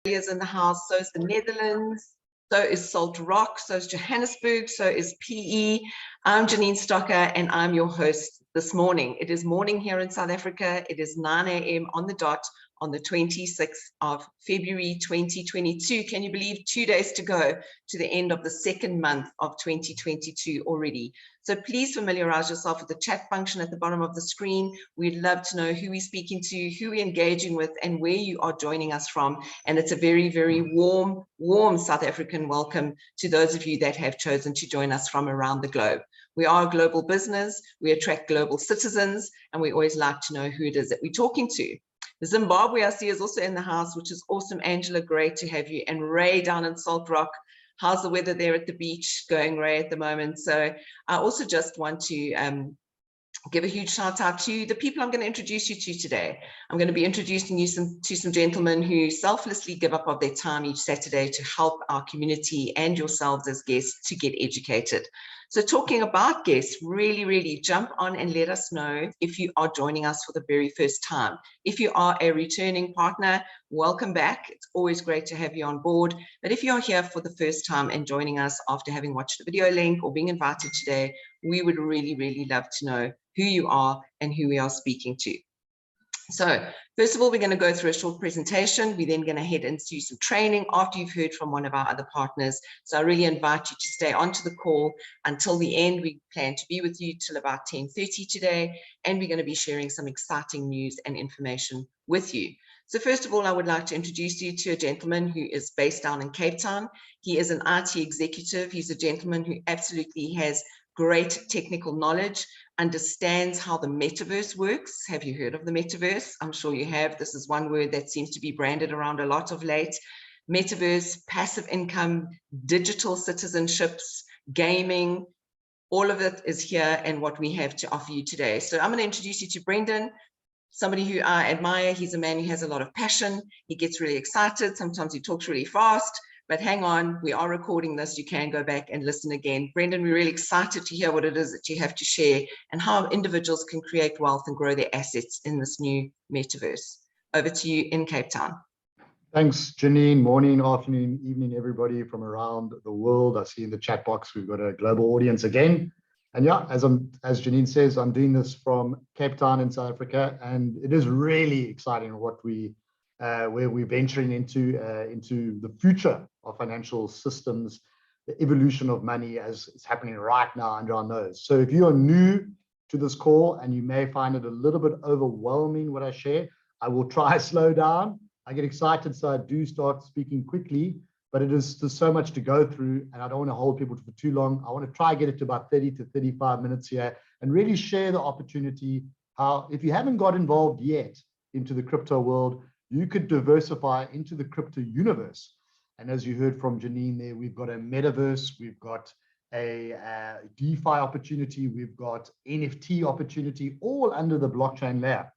Australia's in the house, so is the Netherlands, so is Salt Rock, so is Johannesburg, so is PE. I'm Janine Stocker, and I'm your host this morning. It is morning here in South Africa. It is 9 a.m. on the dot on the 26th of February 2022. Can you believe 2 days to go to the end of the second month of 2022 already? So please familiarize yourself with the chat function at the bottom of the screen. We'd love to know who we're speaking to, who we're engaging with, and where you are joining us from. And it's a very, very warm South African welcome to those of you that have chosen to join us from around the globe. We are a global business, we attract global citizens, and we always like to know who it is that we're talking to. Zimbabwe, I see, is also in the house, which is awesome. Angela, great to have you. And Ray down in Salt Rock. How's the weather there at the beach going, Ray, at the moment? So I also just want to give a huge shout out to the people I'm going to introduce you to today. I'm going to be introducing you to some gentlemen who selflessly give up of their time each Saturday to help our community and yourselves as guests to get educated. So talking about guests, really jump on and let us know if you are joining us for the very first time. If you are a returning partner, welcome back. It's always great to have you on board. But if you're here for the first time and joining us after having watched the video link or being invited today, we would really love to know who you are and who we are speaking to. So first of all, we're going to go through a short presentation. We're then going to head into some training after you've heard from one of our other partners. So I really invite you to stay onto the call until the end. We plan to be with you till about 10:30 today, and we're going to be sharing some exciting news and information with you. So first of all, I would like to introduce you to a gentleman who is based down in Cape Town. He is an IT executive. He's a gentleman who absolutely has great technical knowledge, understands how the metaverse works. Have you heard of the metaverse? I'm sure you have. This is one word that seems to be branded around a lot of late. Metaverse, passive income, digital citizenships, gaming, all of it is here and what we have to offer you today. So I'm going to introduce you to Brendan, somebody who I admire. He's a man who has a lot of passion. He gets really excited. Sometimes he talks really fast. But hang on, we are recording this. You can go back and listen again. Brendan, we're really excited to hear what it is that you have to share and how individuals can create wealth and grow their assets in this new metaverse. Over to you in Cape Town. Thanks, Janine. Morning, afternoon, evening, everybody from around the world. I see in the chat box we've got a global audience again. And yeah, as Janine says, I'm doing this from Cape Town in South Africa, and it is really exciting what where we're venturing into the future of financial systems, the evolution of money as it's happening right now under our nose. So if you are new to this call and you may find it a little bit overwhelming what I share, I will try to slow down. I get excited, so I do start speaking quickly, but there's so much to go through, and I don't want to hold people for too long. I want to try to get it to about 30 to 35 minutes here and really share the opportunity how, if you haven't got involved yet into the crypto world, you could diversify into the crypto universe. And as you heard from Janine there, we've got a metaverse, we've got a DeFi opportunity, we've got NFT opportunity, all under the blockchain layer.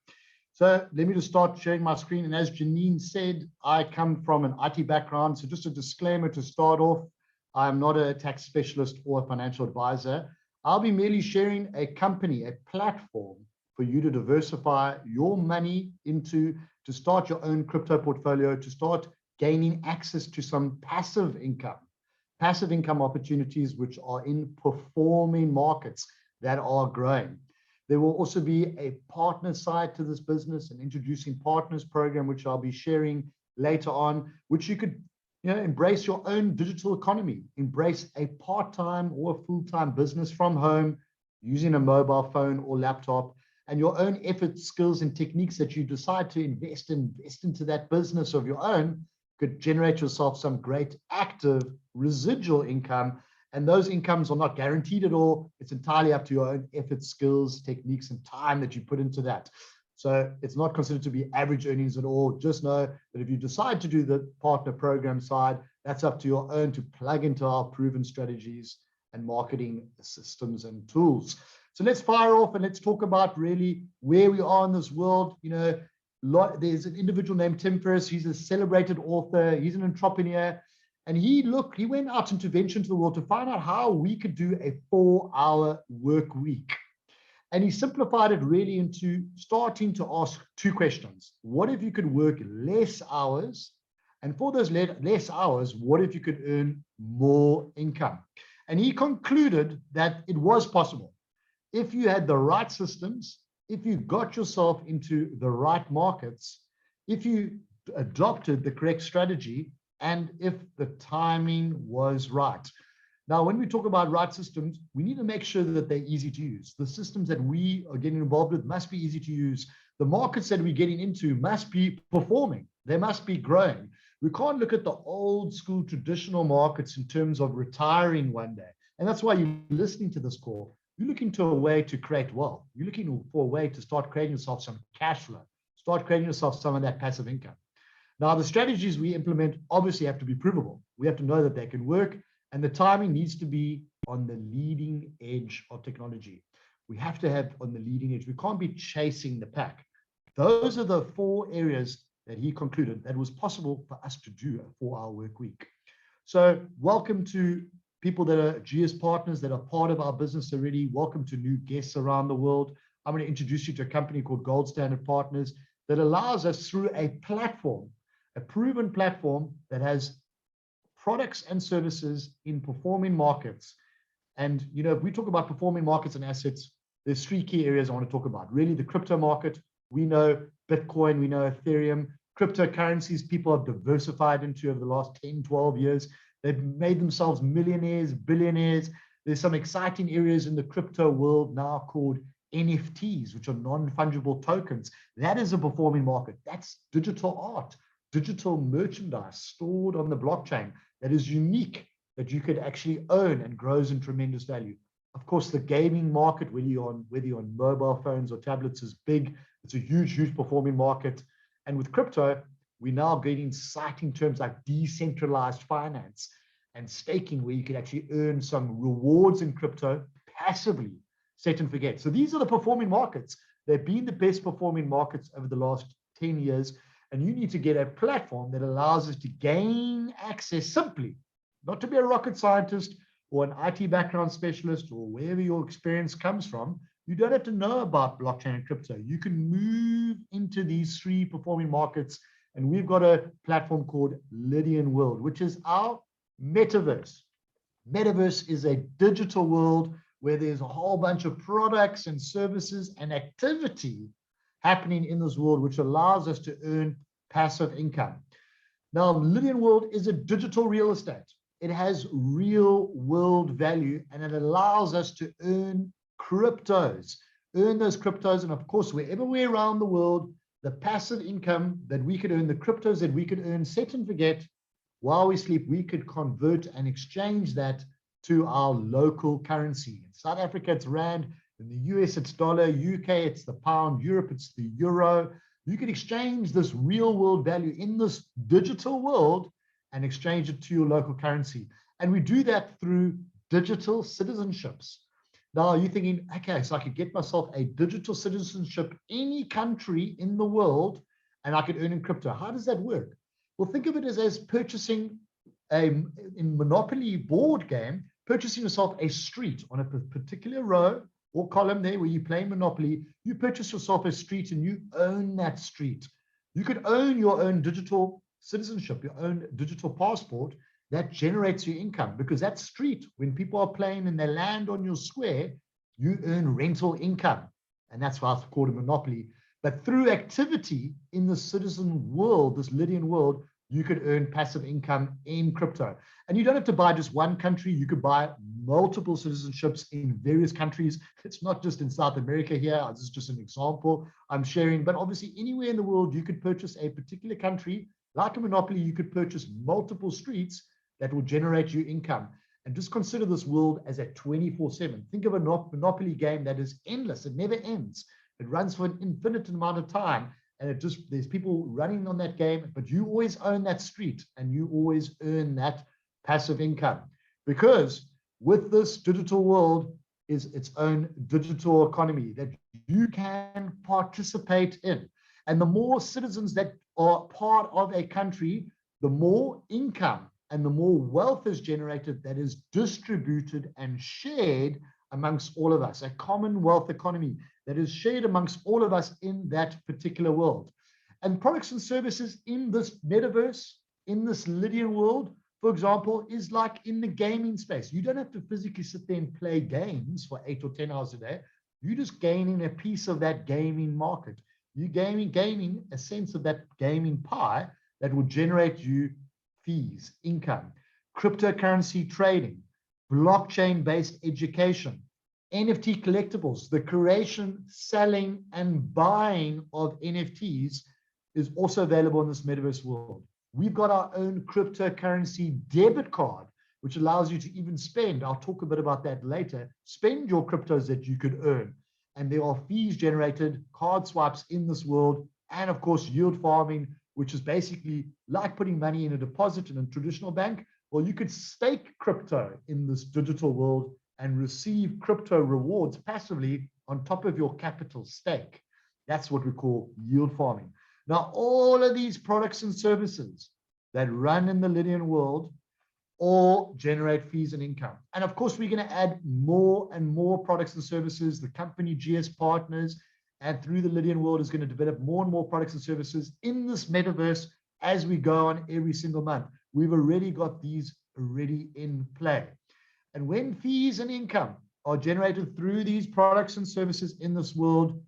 So let me just start sharing my screen. And as Janine said, I come from an IT background. So just a disclaimer to start off, I'm not a tax specialist or a financial advisor. I'll be merely sharing a company, a platform for you to diversify your money into, to start your own crypto portfolio, to start gaining access to some passive income opportunities, which are in performing markets that are growing. There will also be a partner side to this business, an introducing partners program, which I'll be sharing later on, which you could embrace your own digital economy, embrace a part-time or a full-time business from home using a mobile phone or laptop, and your own effort, skills, and techniques that you decide to invest into that business of your own could generate yourself some great active residual income. And those incomes are not guaranteed at all. It's entirely up to your own effort, skills, techniques, and time that you put into that. So it's not considered to be average earnings at all. Just know that if you decide to do the partner program side, that's up to your own to plug into our proven strategies and marketing systems and tools. So let's fire off and let's talk about really where we are in this world. There's an individual named Tim Ferriss. He's a celebrated author. He's an entrepreneur. And he went out into venture into the world to find out how we could do a 4-hour work week. And he simplified it really into starting to ask two questions. What if you could work less hours And for those less hours, what if you could earn more income? And he concluded that it was possible. If you had the right systems, if you got yourself into the right markets, if you adopted the correct strategy, and if the timing was right. Now, when we talk about right systems, we need to make sure that they're easy to use. The systems that we are getting involved with must be easy to use. The markets that we're getting into must be performing. They must be growing. We can't look at the old school traditional markets in terms of retiring one day. And that's why you're listening to this call. You're looking to a way to create wealth. You're looking for a way to start creating yourself some cash flow, start creating yourself some of that passive income. Now, the strategies we implement obviously have to be provable. We have to know that they can work, and the timing needs to be on the leading edge of technology. We have to have on the leading edge. We can't be chasing the pack. Those are the 4 areas that he concluded that was possible for us to do a 4-hour work week. So welcome to people that are GS partners that are part of our business already. Welcome to new guests around the world. I'm going to introduce you to a company called Gold Standard Partners that allows us through a platform, a proven platform that has products and services in performing markets. And, you know, if we talk about performing markets and assets, there's 3 key areas I want to talk about. Really, the crypto market. We know Bitcoin, we know Ethereum, cryptocurrencies people have diversified into over the last 10, 12 years. They've made themselves millionaires, billionaires. There's some exciting areas in the crypto world now called NFTs, which are non-fungible tokens. That is a performing market. That's digital art, digital merchandise stored on the blockchain that is unique, that you could actually own and grows in tremendous value. Of course, the gaming market, whether you're on mobile phones or tablets, is big. It's a huge, huge performing market. And with crypto, we're now getting exciting terms like decentralized finance and staking, where you can actually earn some rewards in crypto passively, set and forget. So these are the performing markets. They've been the best performing markets over the last 10 years. And you need to get a platform that allows us to gain access simply, not to be a rocket scientist or an IT background specialist or wherever your experience comes from. You don't have to know about blockchain and crypto. You can move into these 3 performing markets. And we've got a platform called Lydian World, which is our metaverse. Metaverse is a digital world where there's a whole bunch of products and services and activity happening in this world, which allows us to earn passive income. Now, Lydian World is a digital real estate. It has real world value, and it allows us to earn cryptos, earn those cryptos. And of course, wherever we're around the world, the passive income that we could earn, the cryptos that we could earn, set and forget, while we sleep, we could convert and exchange that to our local currency. In South Africa, it's Rand. In the US, it's dollar. UK, it's the pound. Europe, it's the euro. You can exchange this real world value in this digital world and exchange it to your local currency. And we do that through digital citizenships. Now you're thinking, okay, so I could get myself a digital citizenship any country in the world and I could earn in crypto. How does that work? Well, think of it as purchasing in Monopoly board game, purchasing yourself a street on a particular row or column there where you play Monopoly. You purchase yourself a street and you own that street. You could own your own digital citizenship, your own digital passport that generates your income, because that street, when people are playing and they land on your square, you earn rental income. And that's why it's called a monopoly. But through activity in the citizen world, this Lydian world, you could earn passive income in crypto. And you don't have to buy just one country. You could buy multiple citizenships in various countries. It's not just in South America here. This is just an example I'm sharing. But obviously, anywhere in the world, you could purchase a particular country. Like a monopoly, you could purchase multiple streets that will generate you income. And just consider this world as a 24/7. Think of a monopoly game that is endless. It never ends. It runs for an infinite amount of time. And there's people running on that game, but you always own that street and you always earn that passive income. Because with this digital world is its own digital economy that you can participate in. And the more citizens that are part of a country, the more income and the more wealth is generated that is distributed and shared amongst all of us, a common wealth economy that is shared amongst all of us in that particular world. And products and services in this metaverse in this Lydian world, for example, is like in the gaming space. You don't have to physically sit there and play games for 8 or 10 hours a day. You're just gaining a piece of that gaming market. You're gaining a sense of that gaming pie that will generate you fees, income, cryptocurrency trading, blockchain-based education, NFT collectibles. The creation, selling, and buying of NFTs is also available in this metaverse world. We've got our own cryptocurrency debit card, which allows you to even spend, I'll talk a bit about that later, spend your cryptos that you could earn. And there are fees generated, card swipes in this world, and of course, yield farming, which is basically like putting money in a deposit in a traditional bank. Well, you could stake crypto in this digital world and receive crypto rewards passively on top of your capital stake. That's what we call yield farming. Now, all of these products and services that run in the Lydian world all generate fees and income. And of course, we're going to add more and more products and services. The company GS Partners and through the Lydian world is going to develop more and more products and services in this metaverse as we go on every single month. We've already got these already in play. And when fees and income are generated through these products and services in this world,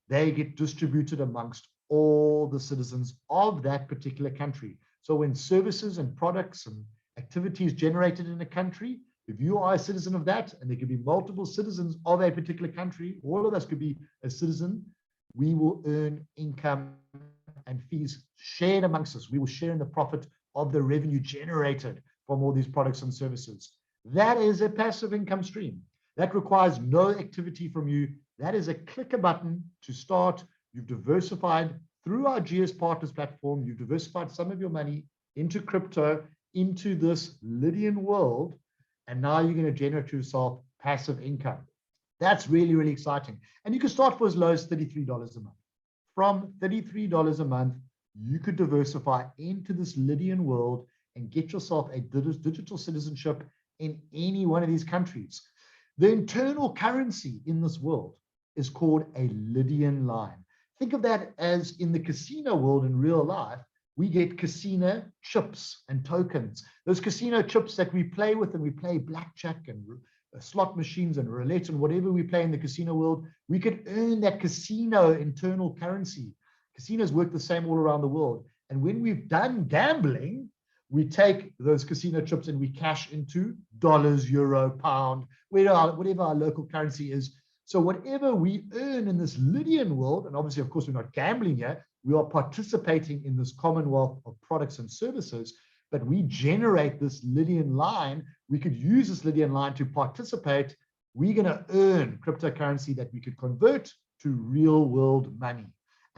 they get distributed amongst all the citizens of that particular country. So when services and products and activities generated in a country, if you are a citizen of that, and there could be multiple citizens of a particular country, all of us could be a citizen, we will earn income and fees shared amongst us. We will share in the profit of the revenue generated from all these products and services. That is a passive income stream. That requires no activity from you. That is a click a button to start. You've diversified through our GS Partners platform. You've diversified some of your money into crypto, into this Lydian world, and now you're going to generate yourself passive income. That's really, really exciting. And you can start for as low as $33 a month. From $33 a month, you could diversify into this Lydian world and get yourself a digital citizenship in any one of these countries. The internal currency in this world is called a Lydian line. Think of that as in the casino world in real life, we get casino chips and tokens. Those casino chips that we play with, and we play blackjack and slot machines and roulette and whatever we play in the casino world, we could earn that casino internal currency. Casinos work the same all around the world. And when we've done gambling, we take those casino chips and we cash into dollars, euro, pound, whatever our local currency is. So whatever we earn in this Lydian world, and obviously, of course, we're not gambling here, we are participating in this commonwealth of products and services, but we generate this Lydian line. We could use this Lydian line to participate. We're going to earn cryptocurrency that we could convert to real world money.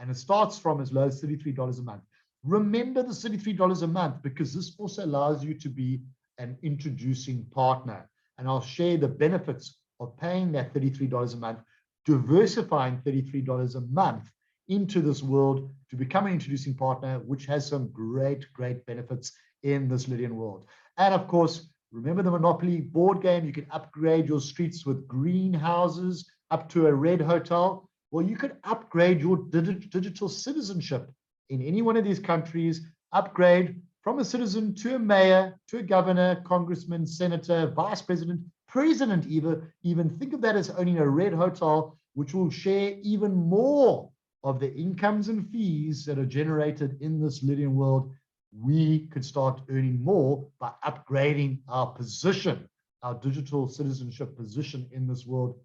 And it starts from as low as $33 a month. Remember the $33 a month, because this also allows you to be an introducing partner. And I'll share the benefits of paying that $33 a month, diversifying $33 a month into this world to become an introducing partner, which has some great, great benefits in this Lydian world. And of course, remember the Monopoly board game, you can upgrade your streets with greenhouses up to a red hotel. Well, you could upgrade your digital citizenship in any one of these countries, upgrade from a citizen to a mayor, to a governor, congressman, senator, vice president, president even. Think of that as owning a red hotel, which will share even more of the incomes and fees that are generated in this Lydian world. We could start earning more by upgrading our position, our digital citizenship position in this world.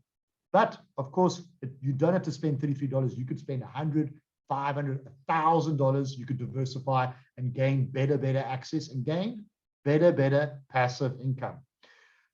But of course, you don't have to spend $33. You could spend $100, $500, $1,000. You could diversify and gain better access and gain better passive income.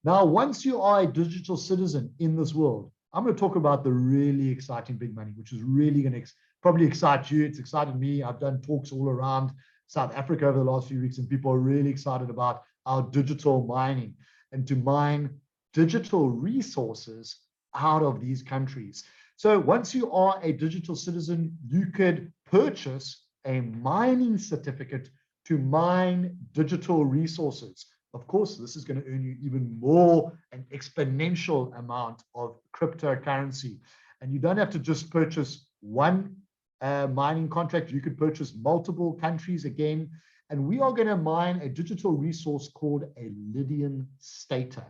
Now, once you are a digital citizen in this world, I'm going to talk about the really exciting big money, which is really going to probably excite you. It's excited me. I've done talks all around South Africa over the last few weeks, and people are really excited about our digital mining and to mine digital resources out of these countries. So once you are a digital citizen, you could purchase a mining certificate to mine digital resources. Of course, this is going to earn you even more, an exponential amount of cryptocurrency. And you don't have to just purchase one mining contract. You could purchase multiple countries again. And we are going to mine a digital resource called a Lydian stater,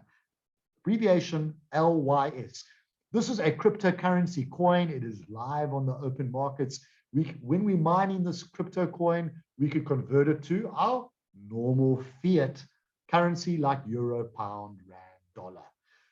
abbreviation LYS. This is a cryptocurrency coin. It is live on the open markets. When we're mining this crypto coin, we could convert it to our normal fiat currency like euro, pound, rand, dollar.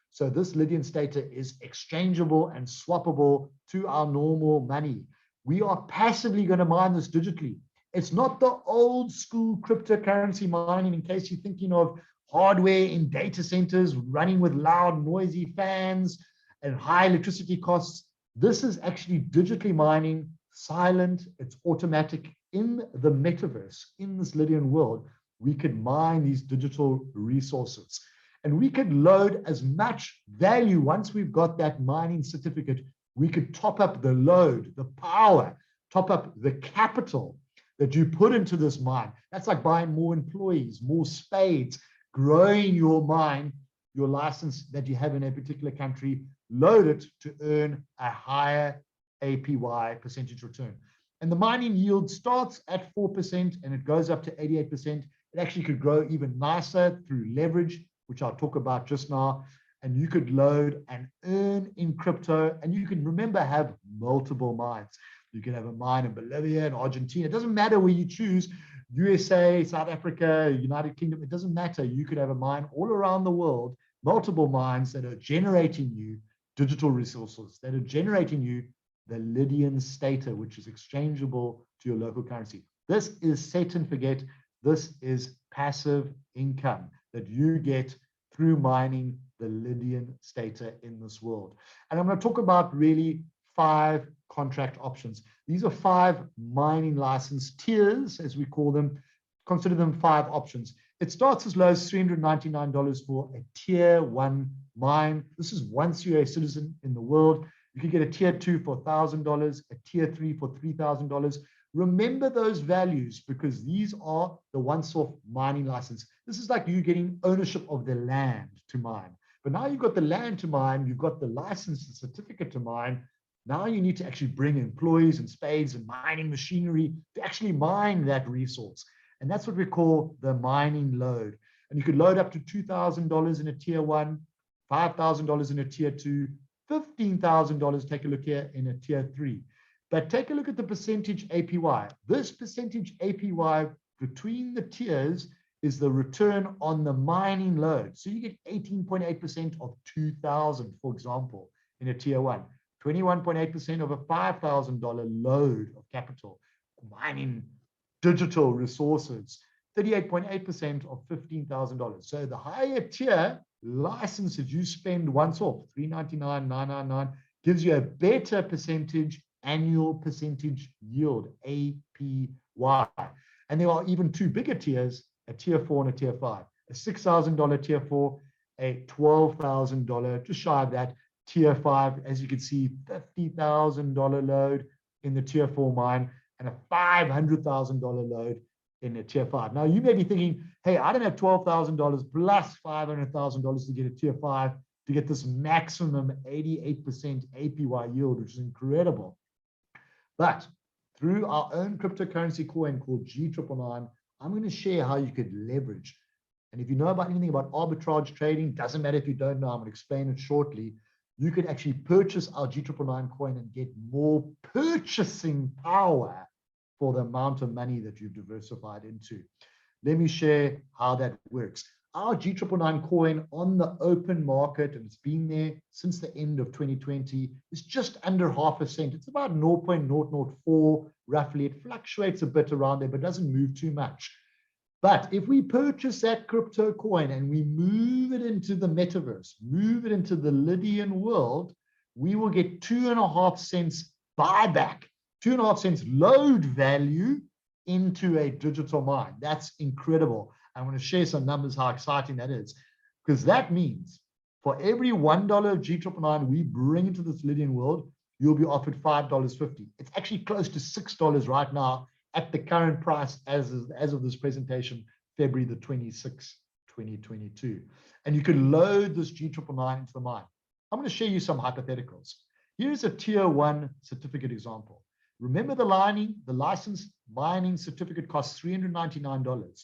So this Lydian stater is exchangeable and swappable to our normal money. We are passively going to mine this digitally. It's not the old school cryptocurrency mining, in case you're thinking of hardware in data centers running with loud, noisy fans and high electricity costs. This is actually digitally mining, silent, it's automatic in the metaverse, in this Lydian world. We could mine these digital resources and we could load as much value. Once we've got that mining certificate, we could top up the load, the power, top up the capital that you put into this mine. That's like buying more employees, more spades, growing your mine, your license that you have in a particular country, load it to earn a higher APY percentage return. And the mining yield starts at 4% and it goes up to 88%. It actually could grow even nicer through leverage, which I'll talk about just now. And you could load and earn in crypto. And you can, remember, have multiple mines. You can have a mine in Bolivia and Argentina. It doesn't matter where you choose, USA, South Africa, United Kingdom, it doesn't matter. You could have a mine all around the world, multiple mines that are generating you digital resources, that are generating you the Lydian stater, which is exchangeable to your local currency. This is set and forget. This is passive income that you get through mining the Lydian stater in this world. And I'm going to talk about really 5 contract options. These are 5 mining license tiers, as we call them. Consider them 5 options. It starts as low as $399 for a tier 1 mine. This is once you're a citizen in the world. You can get a tier 2 for $1,000, a tier 3 for $3,000. Remember those values because these are the once-off mining license. This is like you getting ownership of the land to mine. But now you've got the land to mine, you've got the license, the certificate to mine. Now you need to actually bring employees and spades and mining machinery to actually mine that resource. And that's what we call the mining load. And you could load up to $2,000 in a tier 1, $5,000 in a tier 2, $15,000, take a look here, in a tier 3. But take a look at the percentage APY. This percentage APY between the tiers is the return on the mining load. So you get 18.8% of 2,000, for example, in a tier 1. 21.8% of a $5,000 load of capital, mining digital resources, 38.8% of $15,000. So the higher tier licenses you spend once off, $399,999, gives you a better percentage, annual percentage yield, APY. And there are even 2 bigger tiers, a tier 4 and a tier 5, a $6,000 tier 4, a $12,000, just shy of that, tier 5, as you can see, $50,000 load in the tier 4 mine and a $500,000 load in a tier 5. Now you may be thinking, hey, I don't have $12,000 plus $500,000 to get a tier 5 to get this maximum 88% APY yield, which is incredible. But through our own cryptocurrency coin called G999, I'm going to share how you could leverage. And if you know about anything about arbitrage trading, doesn't matter if you don't know, I'm going to explain it shortly. You can actually purchase our G999 coin and get more purchasing power for the amount of money that you've diversified into. Let me share how that works. Our G999 coin on the open market, and it's been there since the end of 2020, is just under half a cent. It's about 0.004 roughly. It fluctuates a bit around there, but doesn't move too much. But if we purchase that crypto coin and we move it into the metaverse, move it into the Lydian world, we will get 2.5 cents buyback, 2.5 cents load value into a digital mine. That's incredible. I want to share some numbers, how exciting that is, because that means for every $1 of G999 we bring into this Lydian world, you'll be offered $5.50. It's actually close to $6 right now at the current price as of this presentation, February the 26th, 2022. And you can load this G999 into the mine. I'm going to show you some hypotheticals. Here's a tier 1 certificate example. Remember the license mining certificate costs $399,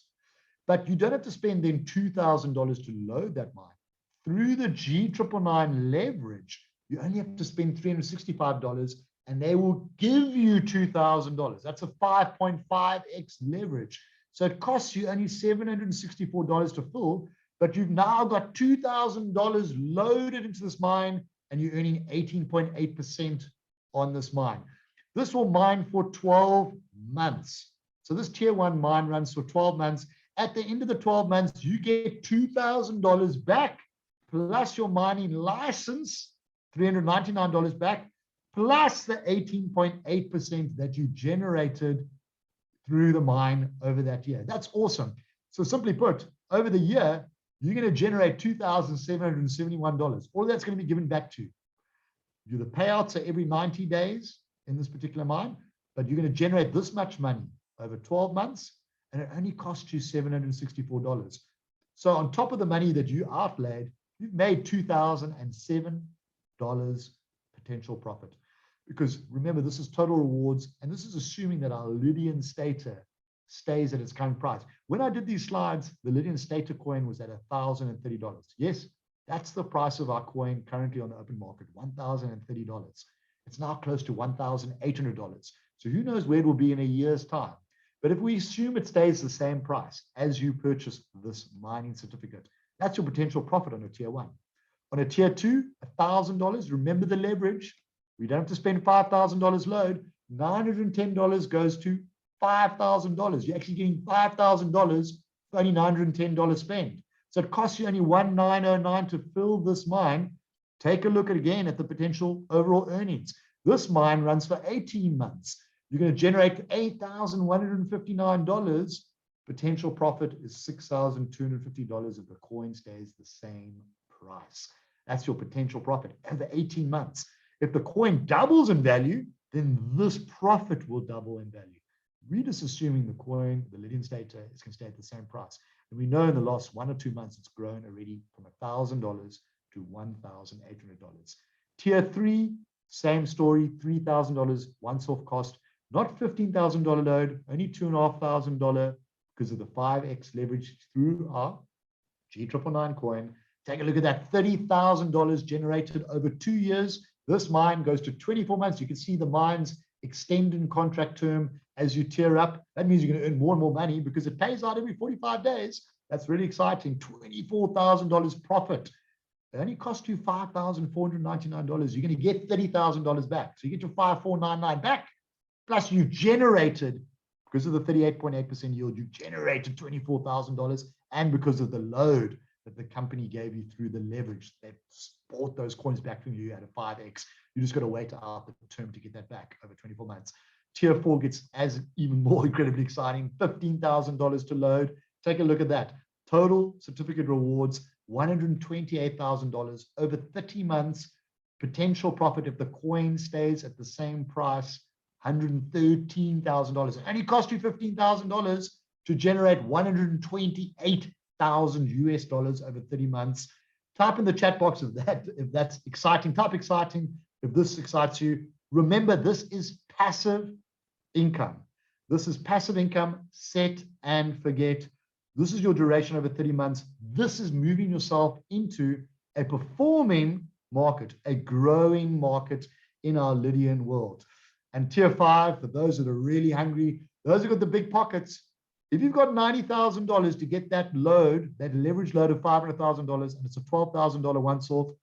but you don't have to spend then $2,000 to load that mine. Through the G999 leverage, you only have to spend $365 and they will give you $2,000. That's a 5.5x leverage. So it costs you only $764 to fill, but you've now got $2,000 loaded into this mine and you're earning 18.8% on this mine. This will mine for 12 months. So this tier 1 mine runs for 12 months. At the end of the 12 months, you get $2,000 back, plus your mining license, $399 back, plus the 18.8% that you generated through the mine over that year. That's awesome. So simply put, over the year, you're going to generate $2,771. All that's going to be given back to you. The payouts are every 90 days in this particular mine, but you're going to generate this much money over 12 months, and it only costs you $764. So on top of the money that you outlaid, you've made $2,007 potential profit. Because remember, this is total rewards, and this is assuming that our Lydian Stater stays at its current price. When I did these slides, the Lydian Stater coin was at $1,030. Yes, that's the price of our coin currently on the open market, $1,030. It's now close to $1,800. So who knows where it will be in a year's time. But if we assume it stays the same price as you purchase this mining certificate, that's your potential profit on a tier 1. On a tier 2, $1,000. Remember the leverage. We don't have to spend $5,000 load. $910 goes to $5,000. You're actually getting $5,000 for only $910 spend. So it costs you only $1,909 to fill this mine. Take a look again at the potential overall earnings. This mine runs for 18 months. You're going to generate $8,159. Potential profit is $6,250 if the coin stays the same price. That's your potential profit over 18 months. If the coin doubles in value, then this profit will double in value. We're just assuming the coin, the Lydian Stater, is going to stay at the same price. And we know in the last 1 or 2 months, it's grown already from $1,000 to $1,800. Tier 3, same story, $3,000 once-off cost, not $15,000 load, only $2,500 because of the 5x leverage through our G999 coin. Take a look at that, $30,000 generated over 2 years. This mine goes to 24 months. You can see the mine's extended contract term as you tier up. That means you're going to earn more and more money because it pays out every 45 days. That's really exciting. $24,000 profit. It only cost you $5,499. You're going to get $30,000 back. So you get your $5,499 back. Plus you generated, because of the 38.8% yield, you generated $24,000. And because of the load that the company gave you through the leverage, they bought those coins back from you at a 5x. You just got to wait out the term to get that back over 24 months. Tier 4 gets as even more incredibly exciting, $15,000 to load. Take a look at that. Total certificate rewards, $128,000 over 30 months. Potential profit if the coin stays at the same price, $113,000. It only cost you $15,000 to generate $128,000 over 30 months. Type in the chat box if that's exciting. Type exciting if this excites you. Remember, this is passive income. This is passive income, set and forget. This is your duration over 30 months. This is moving yourself into a performing market, a growing market in our Lydian world. And tier 5, for those that are really hungry, those who got the big pockets, if you've got $90,000 to get that load, that leverage load of $500,000, and it's a $12,000 once-off,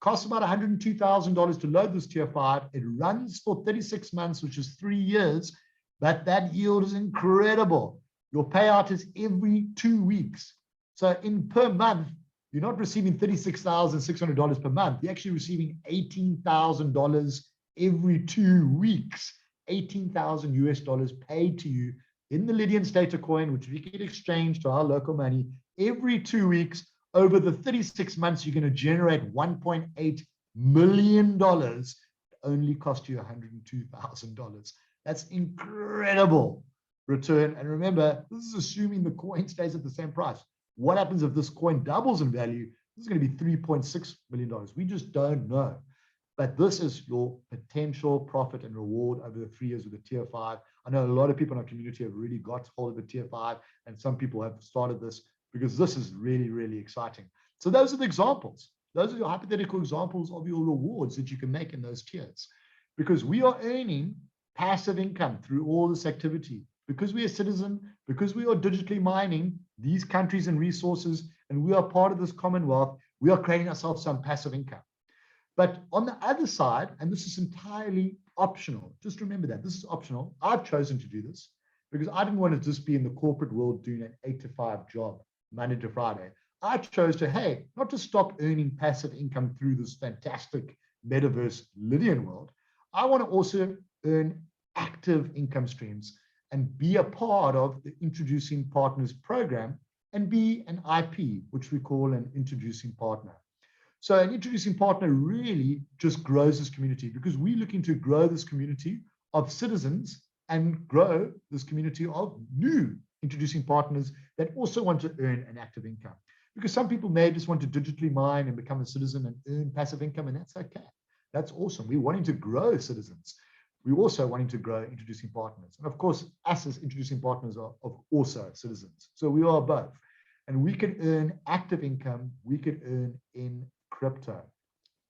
costs about $102,000 to load this tier 5. It runs for 36 months, which is 3 years, but that yield is incredible. Your payout is every 2 weeks. So per month, you're not receiving $36,600 per month. You're actually receiving $18,000 every 2 weeks. $18,000 paid to you in the Lydian Stater coin, which we can exchange to our local money every 2 weeks. Over the 36 months, you're going to generate $1.8 million. It only cost you $102,000. That's incredible return. And remember, this is assuming the coin stays at the same price. What happens if this coin doubles in value? This is going to be $3.6 million. We just don't know. But this is your potential profit and reward over the 3 years with the tier 5. I know a lot of people in our community have really got hold of the tier 5, and some people have started this because this is really, really exciting. So those are the examples. Those are your hypothetical examples of your rewards that you can make in those tiers. Because we are earning passive income through all this activity. Because we are citizen, because we are digitally mining these countries and resources, and we are part of this commonwealth, we are creating ourselves some passive income. But on the other side, and this is entirely optional, just remember that this is optional. I've chosen to do this because I didn't want to just be in the corporate world doing an 8 to 5 job, Monday to Friday. I chose to, hey, not to stop earning passive income through this fantastic metaverse Lydian world. I want to also earn active income streams and be a part of the Introducing Partners program and be an IP, which we call an introducing partner. So an introducing partner really just grows this community because we're looking to grow this community of citizens and grow this community of new introducing partners that also want to earn an active income. Because some people may just want to digitally mine and become a citizen and earn passive income, and that's okay. That's awesome. We're wanting to grow citizens. We're also wanting to grow introducing partners. And of course, us as introducing partners are also citizens. So we are both. And we can earn active income. We can earn in crypto.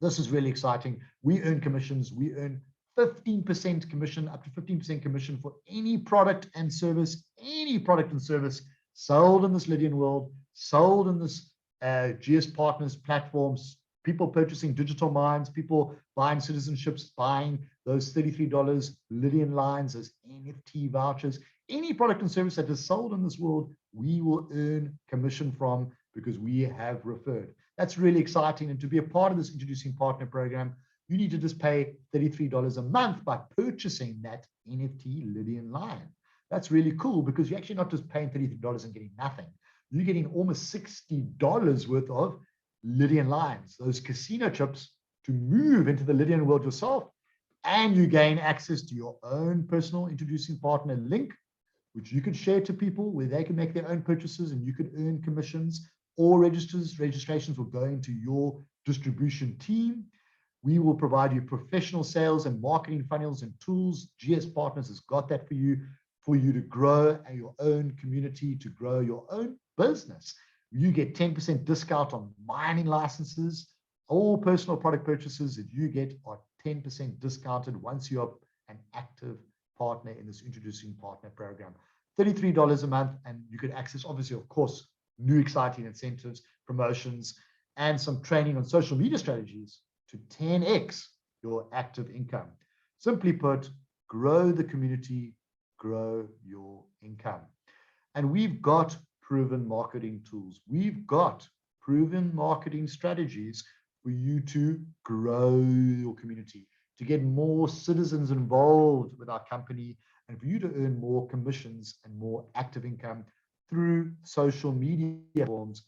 This is really exciting. We earn commissions. We earn 15% commission, up to 15% commission for any product and service, sold in this Lydian world, sold in this GS Partners platforms, people purchasing digital mines, people buying citizenships, buying those $33 Lydian lines, those NFT vouchers, any product and service that is sold in this world, we will earn commission from because we have referred. That's really exciting. And to be a part of this Introducing Partner program, you need to just pay $33 a month by purchasing that NFT Lydian line. That's really cool because you're actually not just paying $33 and getting nothing. You're getting almost $60 worth of Lydian lines, those casino chips, to move into the Lydian world yourself. And you gain access to your own personal Introducing Partner link, which you can share to people where they can make their own purchases and you can earn commissions. All registrations will go into your distribution team. We will provide you professional sales and marketing funnels and tools. GS Partners has got that for you to grow your own community, to grow your own business. You get 10% discount on mining licenses. All personal product purchases that you get are 10% discounted once you're an active partner in this Introducing Partner program. $33 a month, and you could access, obviously, of course, new exciting incentives, promotions, and some training on social media strategies to 10x your active income. Simply put, grow the community, grow your income. And we've got proven marketing tools. We've got proven marketing strategies for you to grow your community, to get more citizens involved with our company, and for you to earn more commissions and more active income through social media forms.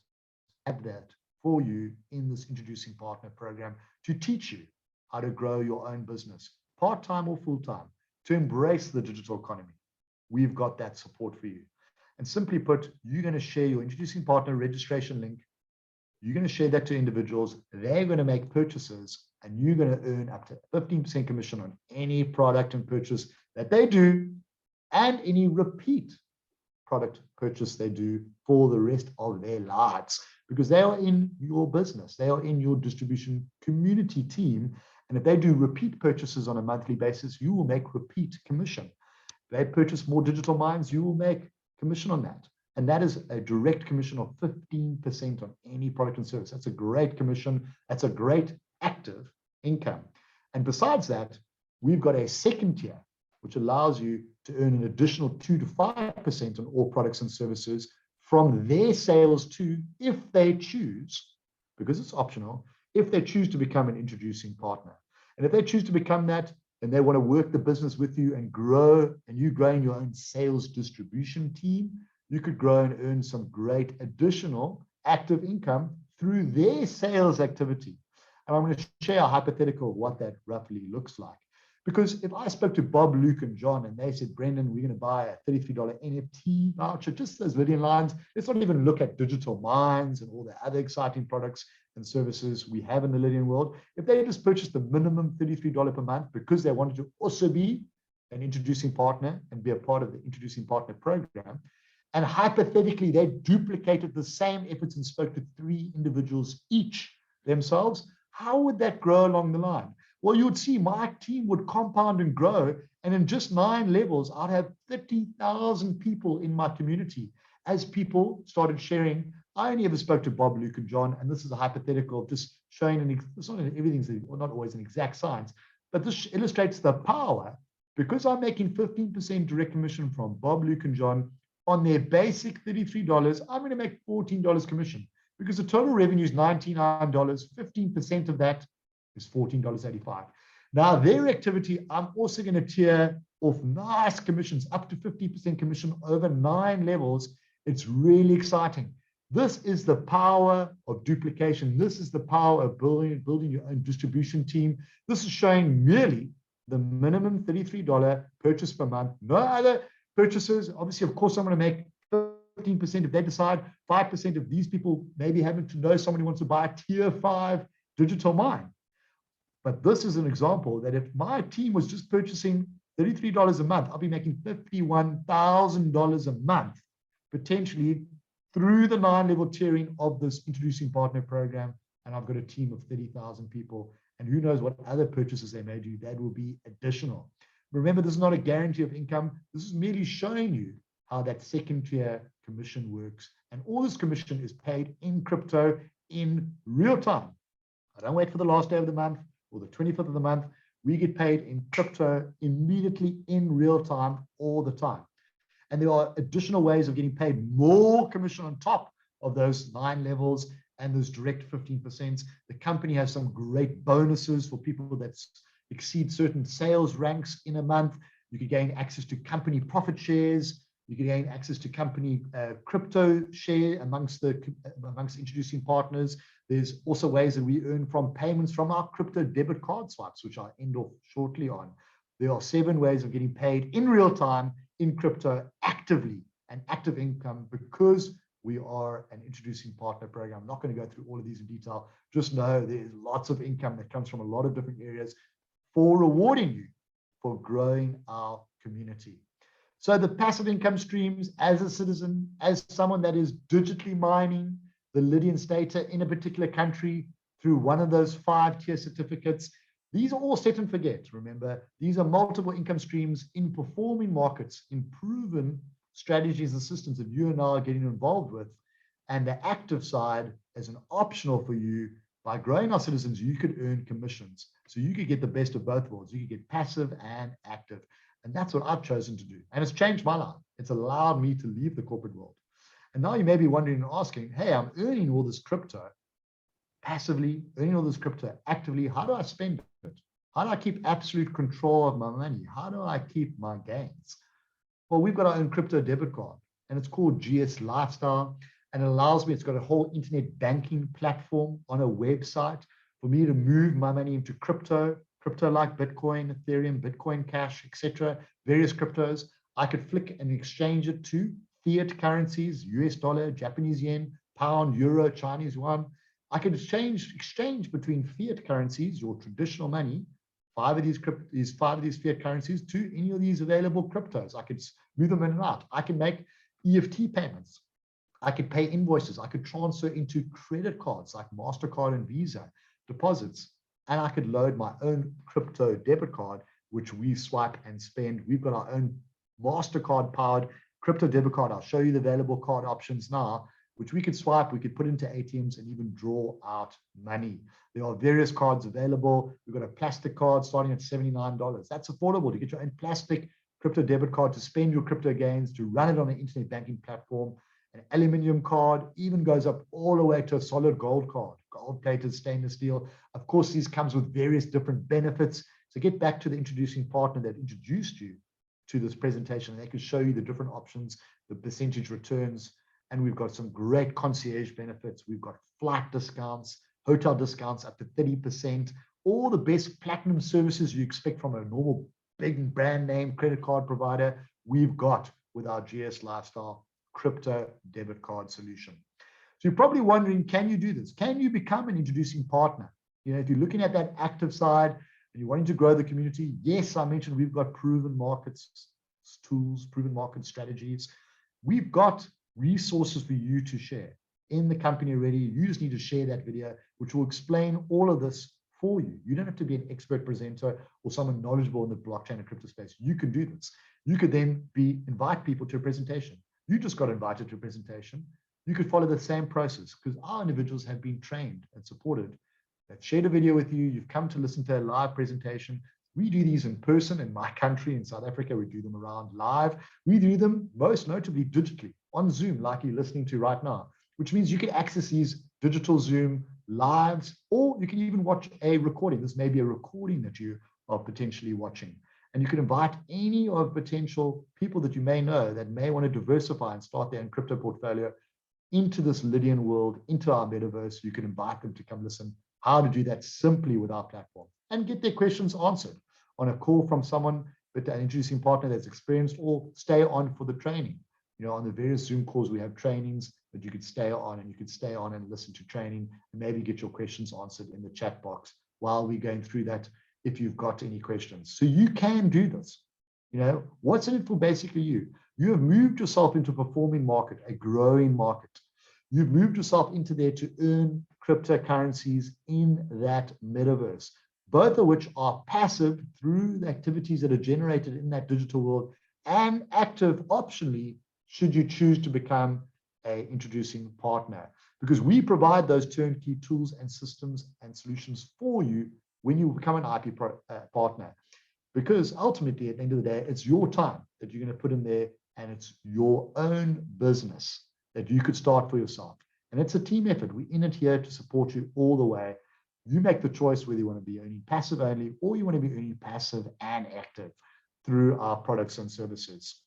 Add that for you in this Introducing Partner program to teach you how to grow your own business, part-time or full-time, to embrace the digital economy. We've got that support for you. And simply put, you're going to share your Introducing Partner registration link. You're going to share that to individuals. They're going to make purchases, and you're going to earn up to 15% commission on any product and purchase that they do, and any repeat product purchase they do for the rest of their lives, because they are in your business. They are in your distribution community team. And if they do repeat purchases on a monthly basis, you will make repeat commission. If they purchase more digital mines, you will make commission on that. And that is a direct commission of 15% on any product and service. That's a great commission. That's a great active income. And besides that, we've got a second tier, which allows you to earn an additional 2 to 5% on all products and services from their sales too, if they choose, because it's optional, if they choose to become an Introducing Partner. And if they choose to become that, and they want to work the business with you and grow, and you grow in your own sales distribution team, you could grow and earn some great additional active income through their sales activity. And I'm going to share a hypothetical of what that roughly looks like. Because if I spoke to Bob, Luke, and John, and they said, Brendan, we're going to buy a $33 NFT voucher, just those Lydian lines, let's not even look at digital mines and all the other exciting products and services we have in the Lydian world. If they just purchased the minimum $33 per month because they wanted to also be an introducing partner and be a part of the introducing partner program, and hypothetically they duplicated the same efforts and spoke to 3 individuals each themselves, how would that grow along the line? Well, you would see my team would compound and grow, and in just 9 levels, I'd have 30,000 people in my community. As people started sharing, I only ever spoke to Bob, Luke, and John, and this is a hypothetical of just showing, it's not everything's, or not always an exact science, but this illustrates the power. Because I'm making 15% direct commission from Bob, Luke, and John on their basic $33, I'm going to make $14 commission, because the total revenue is $99. 15% of that is $14.85. Now, their activity, I'm also going to tier off nice commissions, up to 50% commission over 9 levels. It's really exciting. This is the power of duplication. This is the power of building your own distribution team. This is showing merely the minimum $33 purchase per month. No other purchases. Obviously, of course, I'm going to make 15% if they decide, 5% if these people maybe happen to know somebody wants to buy a tier 5 digital mine. But this is an example that if my team was just purchasing $33 a month, I'll be making $51,000 a month, potentially through the 9-level tiering of this introducing partner program. And I've got a team of 30,000 people. And who knows what other purchases they may do that will be additional. Remember, this is not a guarantee of income. This is merely showing you how that second tier commission works. And all this commission is paid in crypto in real time. I don't wait for the last day of the month or the 25th of the month. We get paid in crypto immediately in real time all the time. And there are additional ways of getting paid more commission on top of those 9 levels and those direct 15%. The company has some great bonuses for people that exceed certain sales ranks in a month. You could gain access to company profit shares. You can gain access to company crypto share amongst introducing partners. There's also ways that we earn from payments from our crypto debit card swipes, which I'll end off shortly on. There are 7 ways of getting paid in real time in crypto actively, and active income, because we are an introducing partner program. I'm not going to go through all of these in detail. Just know there's lots of income that comes from a lot of different areas for rewarding you for growing our community. So the passive income streams, as a citizen, as someone that is digitally mining the Lydian data in a particular country through one of those 5-tier certificates, these are all set and forget. Remember, these are multiple income streams in performing markets, in proven strategies and systems that you and I are getting involved with. And the active side is an optional for you. By growing our citizens, you could earn commissions. So you could get the best of both worlds. You could get passive and active. And that's what I've chosen to do. And it's changed my life. It's allowed me to leave the corporate world. And now you may be wondering and asking, hey, I'm earning all this crypto passively, earning all this crypto actively. How do I spend it? How do I keep absolute control of my money? How do I keep my gains? Well, we've got our own crypto debit card, and it's called GS Lifestyle. And it allows me, it's got a whole internet banking platform on a website for me to move my money into crypto like Bitcoin, Ethereum, Bitcoin Cash, etc., various cryptos. I could flick and exchange it to fiat currencies, US dollar, Japanese yen, pound, euro, Chinese yuan. I could exchange between fiat currencies, your traditional money, 5 of these fiat currencies, to any of these available cryptos. I could move them in and out. I can make EFT payments. I could pay invoices. I could transfer into credit cards like MasterCard and Visa deposits. And I could load my own crypto debit card, which we swipe and spend. We've got our own MasterCard powered crypto debit card. I'll show you the available card options now, which we could swipe, we could put into ATMs and even draw out money. There are various cards available. We've got a plastic card starting at $79. That's affordable to get your own plastic crypto debit card to spend your crypto gains, to run it on an internet banking platform. An aluminum card even goes up all the way to a solid gold card, gold-plated stainless steel. Of course, these comes with various different benefits. So get back to the introducing partner that introduced you to this presentation. They can show you the different options, the percentage returns, and we've got some great concierge benefits. We've got flight discounts, hotel discounts up to 30%, all the best platinum services you expect from a normal big brand name credit card provider, we've got with our GS Lifestyle crypto debit card solution. So you're probably wondering, can you do this? Can you become an introducing partner? You know, if you're looking at that active side and you're wanting to grow the community, yes, I mentioned we've got proven markets tools, proven market strategies. We've got resources for you to share in the company already. You just need to share that video, which will explain all of this for you. You don't have to be an expert presenter or someone knowledgeable in the blockchain and crypto space. You can do this. You could then invite people to a presentation. You just got invited to a presentation. You could follow the same process because our individuals have been trained and supported. They've shared a video with you. You've come to listen to a live presentation. We do these in person in my country, in South Africa. We do them around live. We do them most notably digitally on Zoom, like you're listening to right now, which means you can access these digital Zoom lives, or you can even watch a recording. This may be a recording that you are potentially watching. And you can invite any of potential people that you may know that may want to diversify and start their own crypto portfolio into this Lydian world, into our metaverse. You can invite them to come listen how to do that simply with our platform and get their questions answered on a call from someone, but an introducing partner that's experienced, or stay on for the training. You know, on the various Zoom calls, we have trainings that you could stay on, and you could stay on and listen to training and maybe get your questions answered in the chat box while we're going through that if you've got any questions. So you can do this. You know, what's in it for basically you? You have moved yourself into a performing market, a growing market. You've moved yourself into there to earn cryptocurrencies in that metaverse, both of which are passive through the activities that are generated in that digital world, and active optionally should you choose to become an introducing partner, because we provide those turnkey tools and systems and solutions for you when you become an IP partner. Because ultimately, at the end of the day, it's your time that you're going to put in there, and it's your own business that you could start for yourself. And it's a team effort. We're in it here to support you all the way. You make the choice whether you want to be earning passive only, or you want to be earning passive and active through our products and services.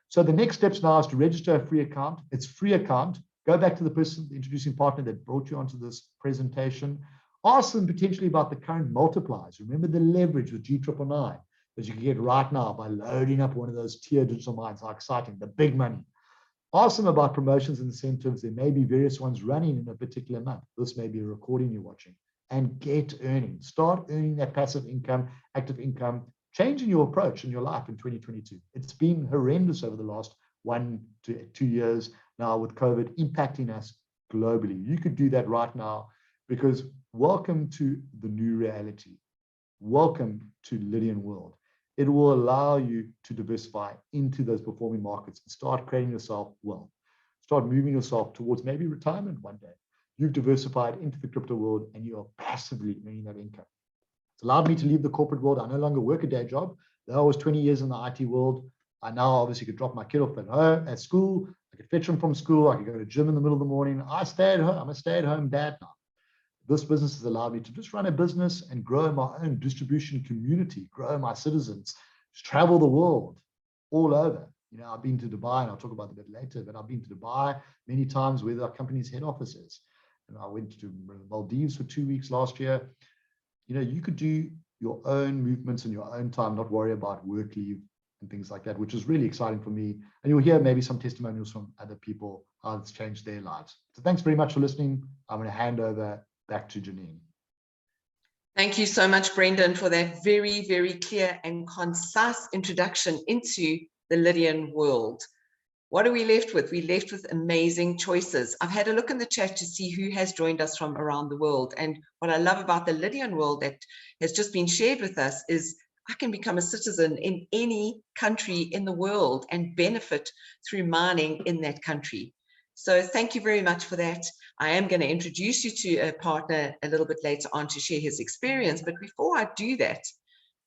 So the next steps now is to register a free account. It's a free account. Go back to the person, the introducing partner that brought you onto this presentation. Ask them potentially about the current multipliers. Remember the leverage with G999 that you can get right now by loading up one of those tier digital mines. How exciting, the big money. Ask them about promotions and incentives. There may be various ones running in a particular month. This may be a recording you're watching. And get earning. Start earning that passive income, active income, changing your approach in your life in 2022. It's been horrendous over the last 1 to 2 years now with COVID impacting us globally. You could do that right now, because welcome to the new reality. Welcome to Lydian world. It will allow you to diversify into those performing markets and start creating yourself well. Start moving yourself towards maybe retirement one day. You've diversified into the crypto world and you are passively earning that income. It's allowed me to leave the corporate world. I no longer work a day job. Though I was 20 years in the IT world, I now obviously could drop my kid off at school. I could fetch him from school. I could go to the gym in the middle of the morning. I stay at home. I'm a stay-at-home dad now. This business has allowed me to just run a business and grow my own distribution community, grow my citizens, just travel the world all over. You know, I've been to Dubai, and I'll talk about it a bit later, but I've been to Dubai many times where our company's head office is. And I went to Maldives for 2 weeks last year. You know, you could do your own movements in your own time, not worry about work leave and things like that, which is really exciting for me. And you'll hear maybe some testimonials from other people, how it's changed their lives. So thanks very much for listening. I'm going to hand over back to Janine. Thank you so much, Brendan, for that very, very clear and concise introduction into the Lydian world. What are we left with? We're left with amazing choices. I've had a look in the chat to see who has joined us from around the world. And what I love about the Lydian world that has just been shared with us is I can become a citizen in any country in the world and benefit through mining in that country. So thank you very much for that. I am going to introduce you to a partner a little bit later on to share his experience. But before I do that,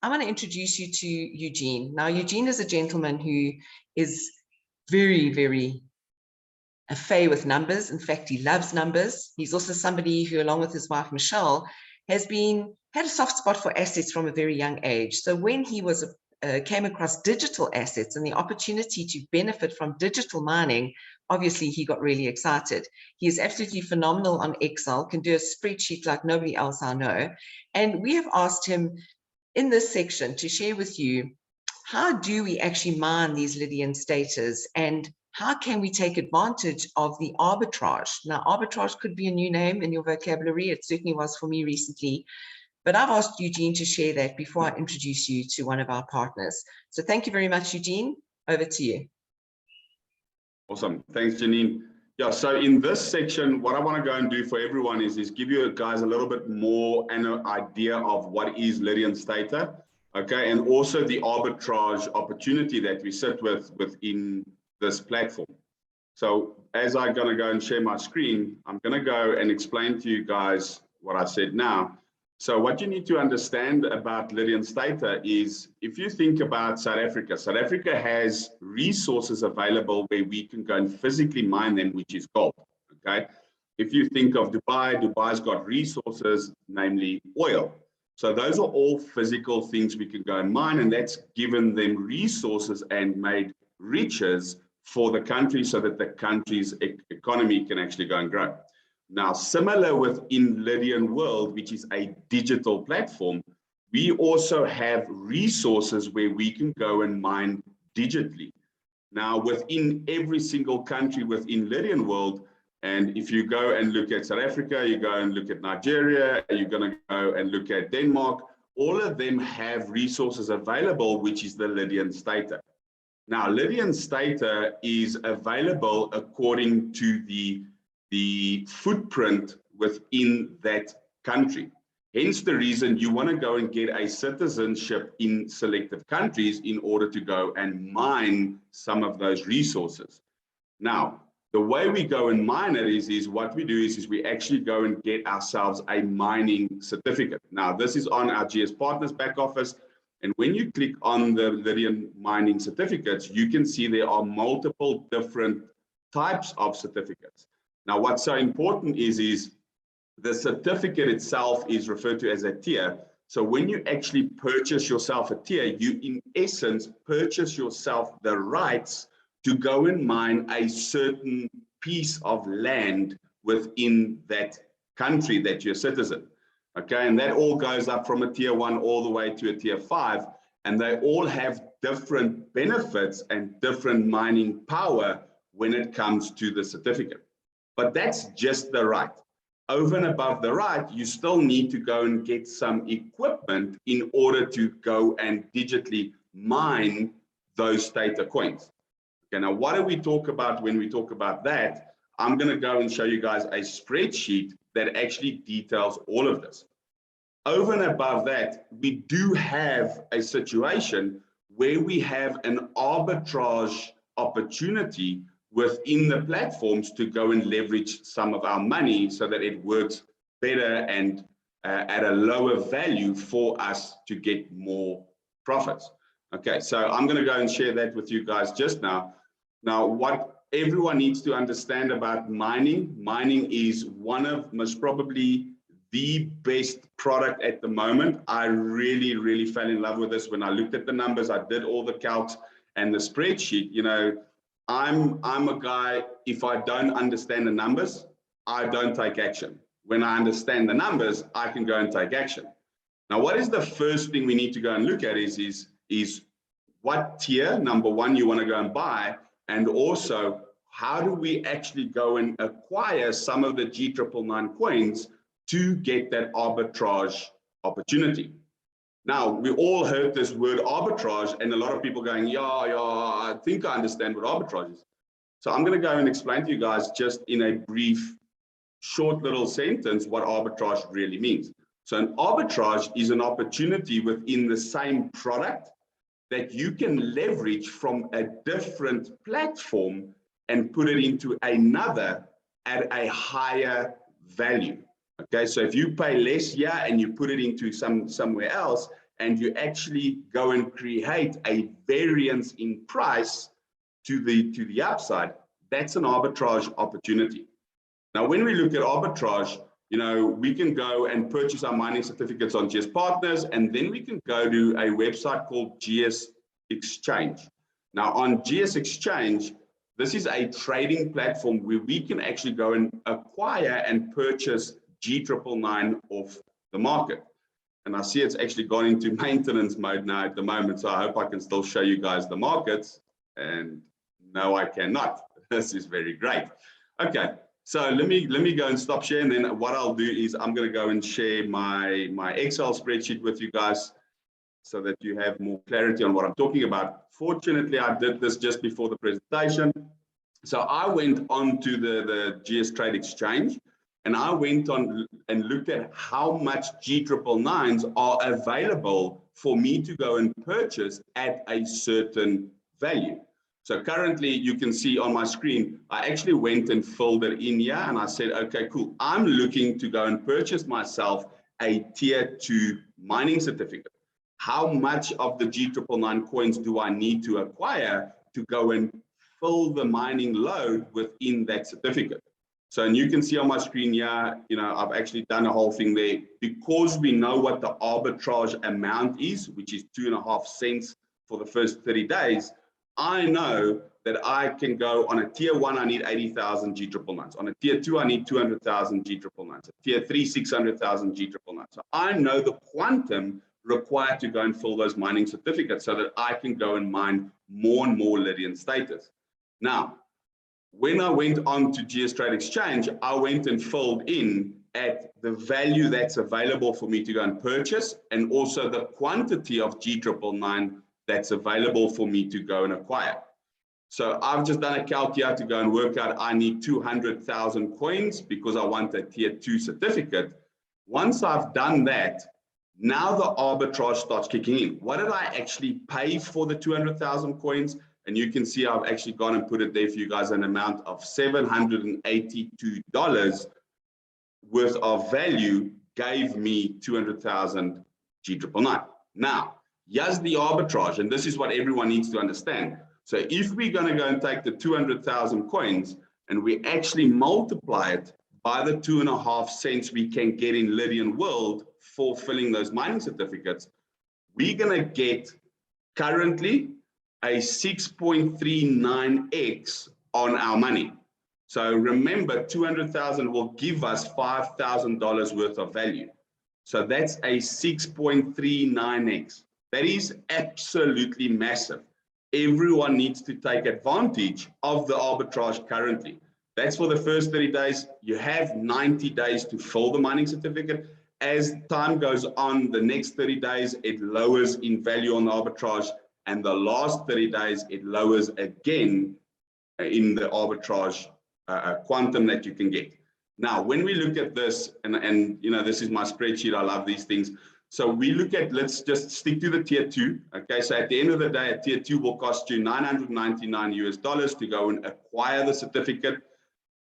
I want to introduce you to Eugene. Now, Eugene is a gentleman who is very, very fait with numbers. In fact, he loves numbers. He's also somebody who, along with his wife, Michelle, has had a soft spot for assets from a very young age. So when he was came across digital assets and the opportunity to benefit from digital mining, obviously he got really excited. He is absolutely phenomenal on Excel, can do a spreadsheet like nobody else I know. And we have asked him in this section to share with you, how do we actually mine these Lydian status, and how can we take advantage of the arbitrage? Now, arbitrage could be a new name in your vocabulary. It certainly was for me recently. But I've asked Eugene to share that before I introduce you to one of our partners. So thank you very much, Eugene. Over to you. Awesome. Thanks, Janine. Yeah, so in this section, what I want to go and do for everyone is give you guys a little bit more an idea of what is Lydian Stater, okay, and also the arbitrage opportunity that we sit with within this platform. So as I'm going to go and share my screen, I'm going to go and explain to you guys what I said now. So what you need to understand about Lydian Stater is, if you think about South Africa has resources available where we can go and physically mine them, which is gold, okay? If you think of Dubai, Dubai's got resources, namely oil. So those are all physical things we can go and mine, and that's given them resources and made riches for the country so that the country's economy can actually go and grow. Now, similar within Lydian World, which is a digital platform, we also have resources where we can go and mine digitally. Now, within every single country within Lydian World, and if you go and look at South Africa, you go and look at Nigeria, you're going to go and look at Denmark, all of them have resources available, which is the Lydian Stater. Now, Lydian Stater is available according to the footprint within that country. Hence the reason you want to go and get a citizenship in selected countries in order to go and mine some of those resources. Now, the way we go and mine it is what we do is we actually go and get ourselves a mining certificate. Now, this is on our GS Partners back office. And when you click on the Lydian mining certificates, you can see there are multiple different types of certificates. Now, what's so important is the certificate itself is referred to as a tier. So when you actually purchase yourself a tier, you in essence purchase yourself the rights to go and mine a certain piece of land within that country that you're a citizen. Okay, and that all goes up from a tier 1 all the way to a tier 5, and they all have different benefits and different mining power when it comes to the certificate. But that's just the right. Over and above the right, you still need to go and get some equipment in order to go and digitally mine those Stater coins. Okay, now what do we talk about when we talk about that? I'm going to go and show you guys a spreadsheet that actually details all of this. Over and above that, we do have a situation where we have an arbitrage opportunity within the platforms to go and leverage some of our money so that it works better and at a lower value for us to get more profits. Okay, so I'm going to go and share that with you guys just now. Now, what everyone needs to understand about mining, mining is one of most probably the best product at the moment. I really, really fell in love with this. When I looked at the numbers, I did all the calcs and the spreadsheet, you know, I'm a guy, if I don't understand the numbers, I don't take action. When I understand the numbers, I can go and take action. Now, what is the first thing we need to go and look at is what tier, number one, you want to go and buy, and also how do we actually go and acquire some of the G999 coins to get that arbitrage opportunity. Now, we all heard this word arbitrage, and a lot of people going, yeah, I think I understand what arbitrage is. So I'm going to go and explain to you guys just in a brief, short little sentence what arbitrage really means. So an arbitrage is an opportunity within the same product that you can leverage from a different platform and put it into another at a higher value. Okay, so if you pay less here and you put it into somewhere else, and you actually go and create a variance in price to the upside, that's an arbitrage opportunity. Now, when we look at arbitrage, you know, we can go and purchase our mining certificates on GS Partners, and then we can go to a website called GS Exchange. Now on GS Exchange, this is a trading platform where we can actually go and acquire and purchase G999 off the market. And I see it's actually gone into maintenance mode now at the moment, so I hope I can still show you guys the markets. And no, I cannot. This is very great. Okay, so let me go and stop sharing. Then what I'll do is I'm going to go and share my Excel spreadsheet with you guys so that you have more clarity on what I'm talking about. Fortunately, I did this just before the presentation. So I went on to the GS Trade Exchange, and I went on and looked at how much G999s are available for me to go and purchase at a certain value. So currently you can see on my screen, I actually went and filled it in here, and I said, okay, cool. I'm looking to go and purchase myself a tier 2 mining certificate. How much of the G999 coins do I need to acquire to go and fill the mining load within that certificate? So, and you can see on my screen here, you know, I've actually done a whole thing there because we know what the arbitrage amount is, which is 2.5 cents for the first 30 days. I know that I can go on a tier 1, I need 80,000 G999s. On a tier 2, I need 200,000 G999s. A tier 3, 600,000 G999s. So I know the quantum required to go and fill those mining certificates so that I can go and mine more and more Lydian status. Now, when I went on to GS Trade Exchange, I went and filled in at the value that's available for me to go and purchase, and also the quantity of G999 that's available for me to go and acquire. So I've just done a calc here to go and work out I need 200,000 coins because I want a tier 2 certificate. Once I've done that, now the arbitrage starts kicking in. What did I actually pay for the 200,000 coins? And you can see I've actually gone and put it there for you guys, an amount of $782 worth of value gave me 200,000 G999. Now, here's the arbitrage, and this is what everyone needs to understand. So if we're going to go and take the 200,000 coins and we actually multiply it by the 2.5 cents we can get in Lydian world for filling those mining certificates, we're going to get currently a 6.39x on our money. So remember, 200,000 will give us $5,000 worth of value. So that's a 6.39x. That is absolutely massive. Everyone needs to take advantage of the arbitrage currently. That's for the first 30 days. You have 90 days to fill the mining certificate. As time goes on, the next 30 days, it lowers in value on the arbitrage. And the last 30 days, it lowers again in the arbitrage quantum that you can get. Now, when we look at this, and you know, this is my spreadsheet, I love these things. So we look at, let's just stick to the tier 2. Okay, so at the end of the day, a tier 2 will cost you $999 US to go and acquire the certificate.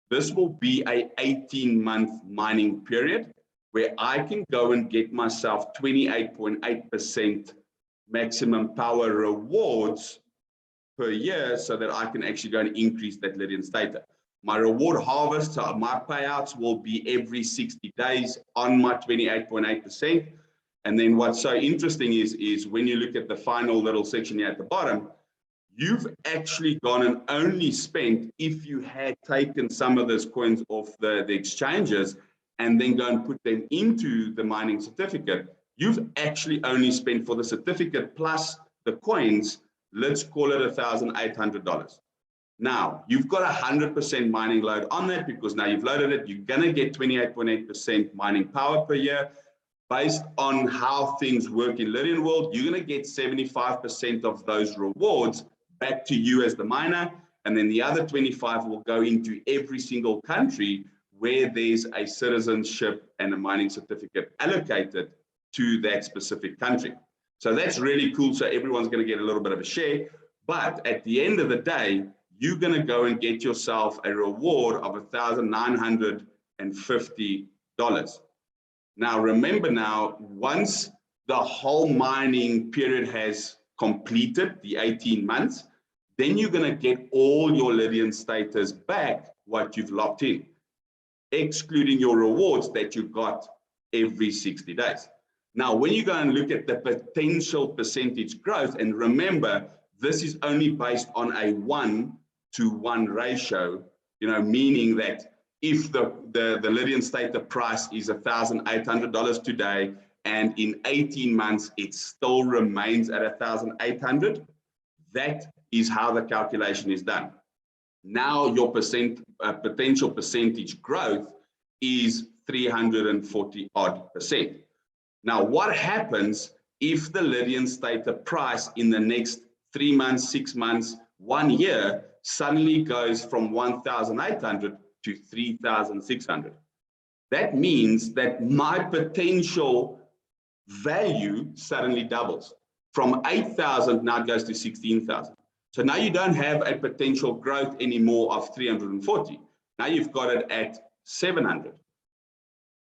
This will be a 18-month mining period where I can go and get myself 28.8% maximum power rewards per year so that I can actually go and increase that Lydian status. My reward harvest, so my payouts will be every 60 days on my 28.8%. And then what's so interesting is when you look at the final little section here at the bottom, you've actually gone and only spent, if you had taken some of those coins off the exchanges and then go and put them into the mining certificate, you've actually only spent for the certificate plus the coins, let's call it $1,800. Now, you've got 100% mining load on that because now you've loaded it, you're going to get 28.8% mining power per year. Based on how things work in Lydian world, you're going to get 75% of those rewards back to you as the miner, and then the other 25 will go into every single country where there's a citizenship and a mining certificate allocated to that specific country. So that's really cool. So everyone's going to get a little bit of a share, but at the end of the day, you're going to go and get yourself a reward of $1,950. Now, remember now, once the whole mining period has completed, the 18 months, then you're going to get all your Lydian status back, what you've locked in. excluding your rewards that you got every 60 days. Now, when you go and look at the potential percentage growth, and remember, this is only based on a 1-to-1 ratio, meaning that if the Lydian Stater price is $1,800 today, and in 18 months, it still remains at 1,800, that is how the calculation is done. Now your potential percentage growth is 340-odd%. Now, what happens if the Lydian Stater price in the next 3 months, 6 months, 1 year suddenly goes from 1,800 to 3,600? That means that my potential value suddenly doubles. From 8,000 now it goes to 16,000. So now you don't have a potential growth anymore of 340. Now you've got it at 700.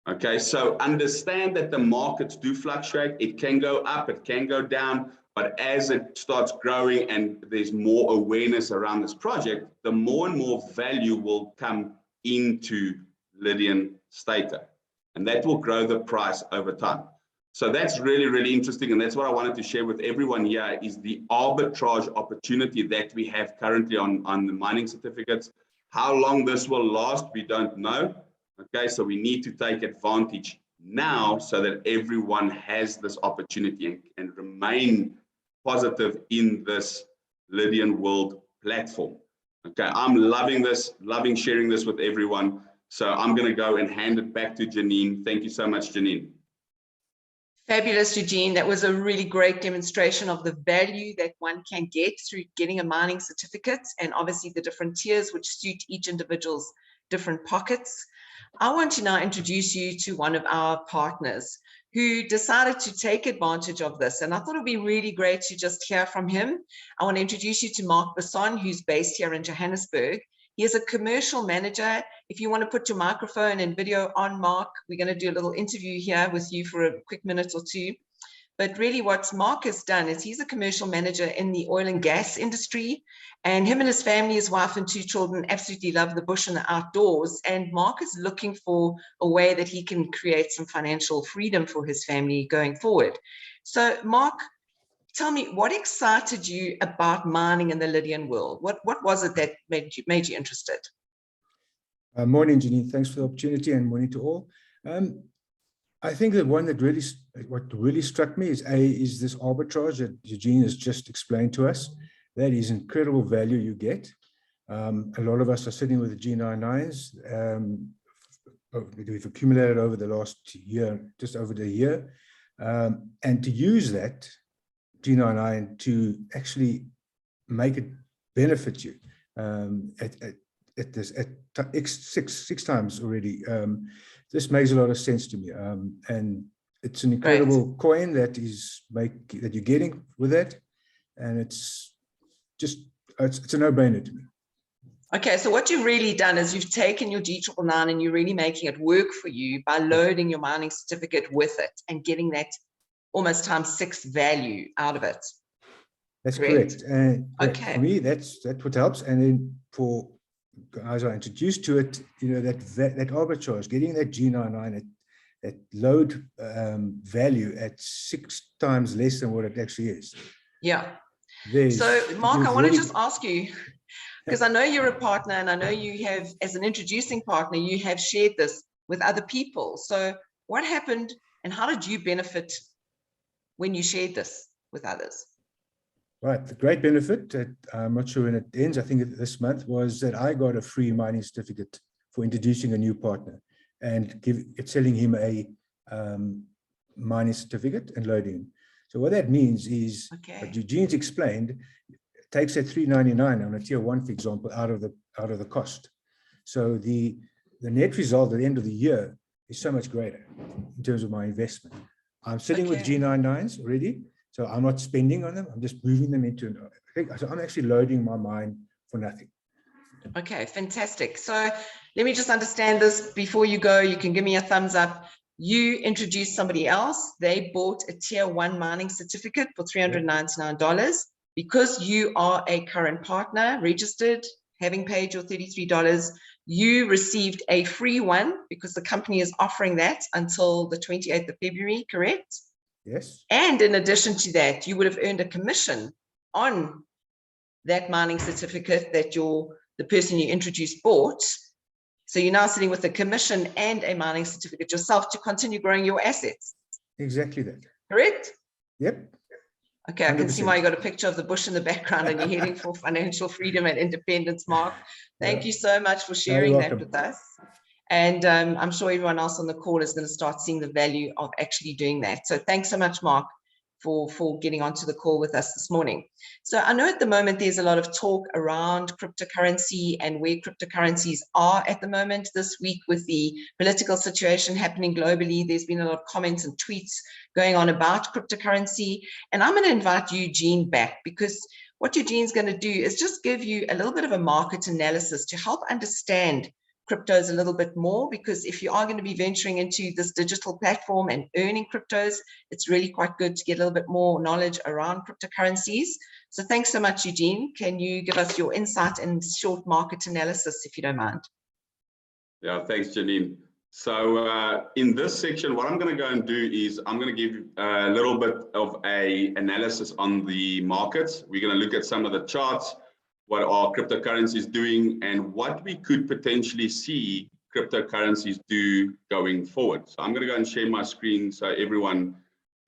Okay, so understand that the markets do fluctuate. It can go up, it can go down, but as it starts growing and there's more awareness around this project, the more and more value will come into Lydian Stater, and that will grow the price over time. So that's really, really interesting, and that's what I wanted to share with everyone here, is the arbitrage opportunity that we have currently on the mining certificates. How long this will last, we don't know. Okay, so we need to take advantage now so that everyone has this opportunity and remain positive in this Lydian world platform. Okay, I'm loving this, loving sharing this with everyone. So I'm going to go and hand it back to Janine. Thank you so much, Janine. Fabulous, Eugene. That was a really great demonstration of the value that one can get through getting a mining certificate, and obviously the different tiers which suit each individual's different pockets. I want to now introduce you to one of our partners who decided to take advantage of this, and I thought it would be really great to just hear from him. I want to introduce you to Mark Busson, who's based here in Johannesburg. He is a commercial manager. If you want to put your microphone and video on, Mark, we're going to do a little interview here with you for a quick minute or two. But really what Mark has done is he's a commercial manager in the oil and gas industry, and him and his family, his wife and 2 children, absolutely love the bush and the outdoors. And Mark is looking for a way that he can create some financial freedom for his family going forward. So Mark, tell me, what excited you about mining in the Lydian world? What was it that made you interested? Morning, Janine. Thanks for the opportunity, and morning to all. I think the one that what really struck me is this arbitrage that Eugene has just explained to us. That is incredible value you get. A lot of us are sitting with the G99s. We've accumulated over the last year, just over the year, and to use that G99 to actually make it benefit you at six times already. This makes a lot of sense to me, and it's an incredible coin that you're getting with that, and it's a no-brainer to me. Okay, so what you've really done is you've taken your G999 and you're really making it work for you by loading your mining certificate with it and getting that almost ×6 value out of it. That's correct. Okay. For me, that's what helps. And then for guys I introduced to it, that arbitrage, getting that G99 at load value at 6 times less than what it actually is. Yeah. So Mark, I want to just ask you, because I know you're a partner, and I know you have, as an introducing partner, you have shared this with other people. So what happened and how did you benefit when you shared this with others? Right, the great benefit, I'm not sure when it ends, I think this month, was that I got a free mining certificate for introducing a new partner and selling him a mining certificate and loading him. So what that means is, what Eugene's explained, it takes that $399 on a tier 1, for example, out of the cost. So the net result at the end of the year is so much greater in terms of my investment. I'm sitting with G99s already, so I'm not spending on them. I'm just moving them into, so I'm actually loading my mine for nothing. Okay, fantastic. So let me just understand this before you go. You can give me a thumbs up. You introduced somebody else. They bought a tier 1 mining certificate for $399. Because you are a current partner, registered, having paid your $33, You received a free one because the company is offering that until the 28th of February, correct? Yes. And in addition to that, you would have earned a commission on that mining certificate that the person you introduced bought. So you're now sitting with a commission and a mining certificate yourself to continue growing your assets. Exactly that. Correct? Yep. Okay, I can see why 100%. you got a picture of the bush in the background and you're heading for financial freedom and independence, Mark. Thank you so much for sharing that with us. And I'm sure everyone else on the call is going to start seeing the value of actually doing that. So thanks so much, Mark, for getting onto the call with us this morning. So I know at the moment there's a lot of talk around cryptocurrency and where cryptocurrencies are at the moment. This week with the political situation happening globally, there's been a lot of comments and tweets going on about cryptocurrency. And I'm going to invite Eugene back, because what Eugene's going to do is just give you a little bit of a market analysis to help understand cryptos a little bit more, because if you are going to be venturing into this digital platform and earning cryptos, it's really quite good to get a little bit more knowledge around cryptocurrencies. So thanks so much, Eugene. Can you give us your insight and short market analysis, if you don't mind? Yeah, thanks, Janine. So in this section, what I'm going to go and do is I'm going to give a little bit of an analysis on the markets. We're going to look at some of the charts, what are cryptocurrencies doing, and what we could potentially see cryptocurrencies do going forward. So I'm going to go and share my screen so everyone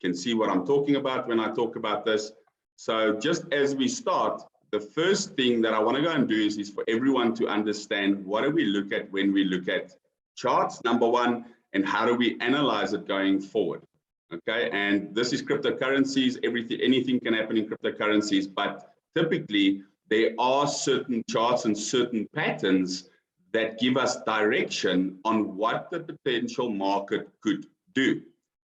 can see what I'm talking about when I talk about this. So just as we start, the first thing that I want to go and do is for everyone to understand what do we look at when we look at charts, number one, and how do we analyze it going forward. Okay, and this is cryptocurrencies. Anything can happen in cryptocurrencies, but typically there are certain charts and certain patterns that give us direction on what the potential market could do.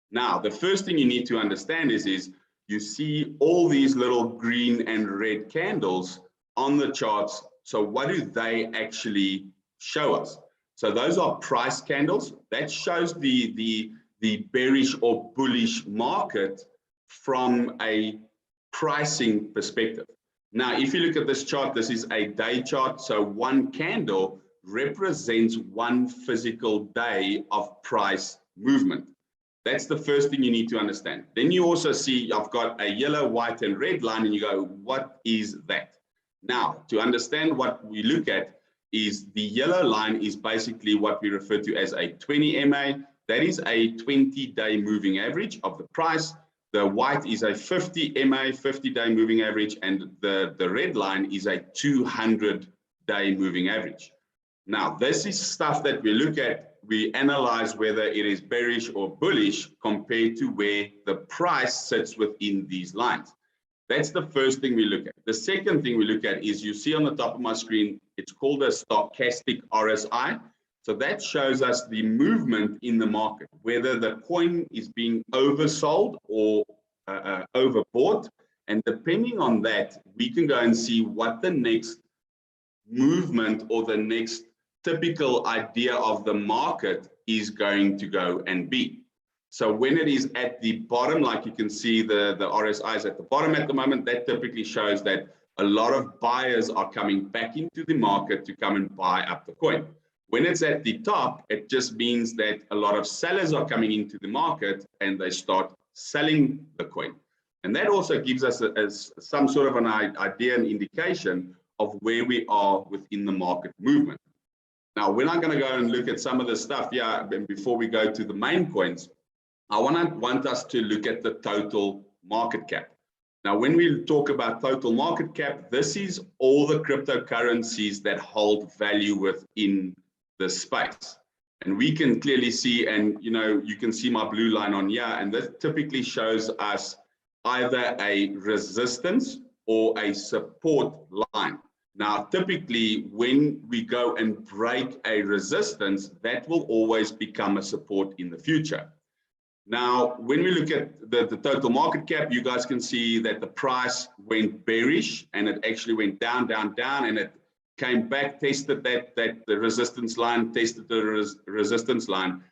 Now, the first thing you need to understand is you see all these little green and red candles on the charts. So what do they actually show us? So those are price candles. That shows the bearish or bullish market from a pricing perspective. Now, if you look at this chart, this is a day chart. So one candle represents one physical day of price movement. That's the first thing you need to understand. Then you also see I've got a yellow, white, and red line, and you go, what is that? Now, to understand what we look at is the yellow line is basically what we refer to as a 20 MA. That is a 20-day moving average of the price. The white is a 50 MA, 50-day moving average, and the red line is a 200-day moving average. Now, this is stuff that we look at. We analyze whether it is bearish or bullish compared to where the price sits within these lines. That's the first thing we look at. The second thing we look at is, you see on the top of my screen, it's called a Stochastic Rsi. So that shows us the movement in the market, whether the coin is being oversold or overbought. And depending on that, we can go and see what the next movement or the next typical idea of the market is going to go and be. So when it is at the bottom, like you can see the RSI is at the bottom at the moment, that typically shows that a lot of buyers are coming back into the market to come and buy up the coin. When it's at the top, it just means that a lot of sellers are coming into the market and they start selling the coin. And that also gives us some sort of an idea and indication of where we are within the market movement. Now, we're not going to go and look at some of the stuff, before we go to the main coins, I want us to look at the total market cap. Now, when we talk about total market cap, this is all the cryptocurrencies that hold value within the space. And we can clearly see, and you can see my blue line on here, and that typically shows us either a resistance or a support line. Now, typically, when we go and break a resistance, that will always become a support in the future. Now, when we look at the total market cap, you guys can see that the price went bearish and it actually went down, down, down, and it came back, tested the resistance line, tested the resistance line.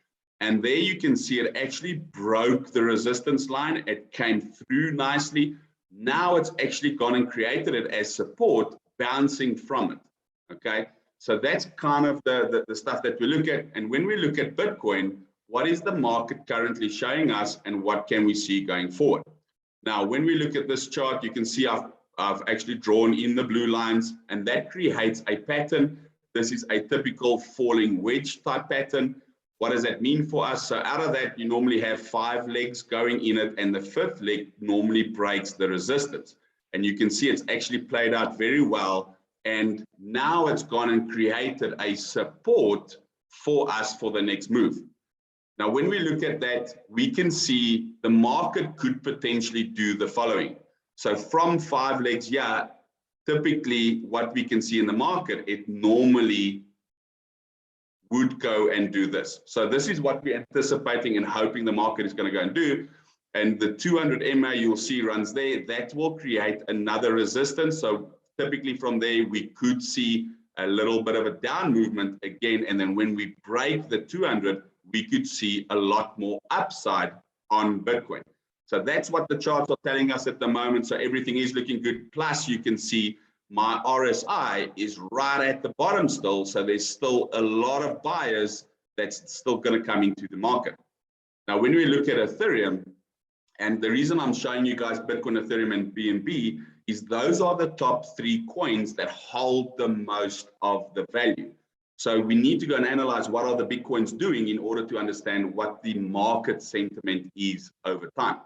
And there you can see it actually broke the resistance line. It came through nicely. Now it's actually gone and created it as support, bouncing from it. Okay. So that's kind of the stuff that we look at. And when we look at Bitcoin, what is the market currently showing us and what can we see going forward? Now, when we look at this chart, you can see I've actually drawn in the blue lines, and that creates a pattern. This is a typical falling wedge type pattern. What does that mean for us? So out of that, you normally have 5 legs going in it, and the 5th leg normally breaks the resistance. And you can see it's actually played out very well. And now it's gone and created a support for us for the next move. Now, when we look at that, we can see the market could potentially do the following. So from 5 legs here, typically what we can see in the market, it normally would go and do this. So this is what we're anticipating and hoping the market is going to go and do. And the 200 MA you'll see runs there. That will create another resistance. So typically from there, we could see a little bit of a down movement again. And then when we break the 200, we could see a lot more upside on Bitcoin. So that's what the charts are telling us at the moment. So everything is looking good. Plus you can see my RSI is right at the bottom still. So there's still a lot of buyers that's still going to come into the market. Now, when we look at Ethereum, and the reason I'm showing you guys Bitcoin, Ethereum, and BNB is those are the top 3 coins that hold the most of the value. So we need to go and analyze what are the big coins doing in order to understand what the market sentiment is over time.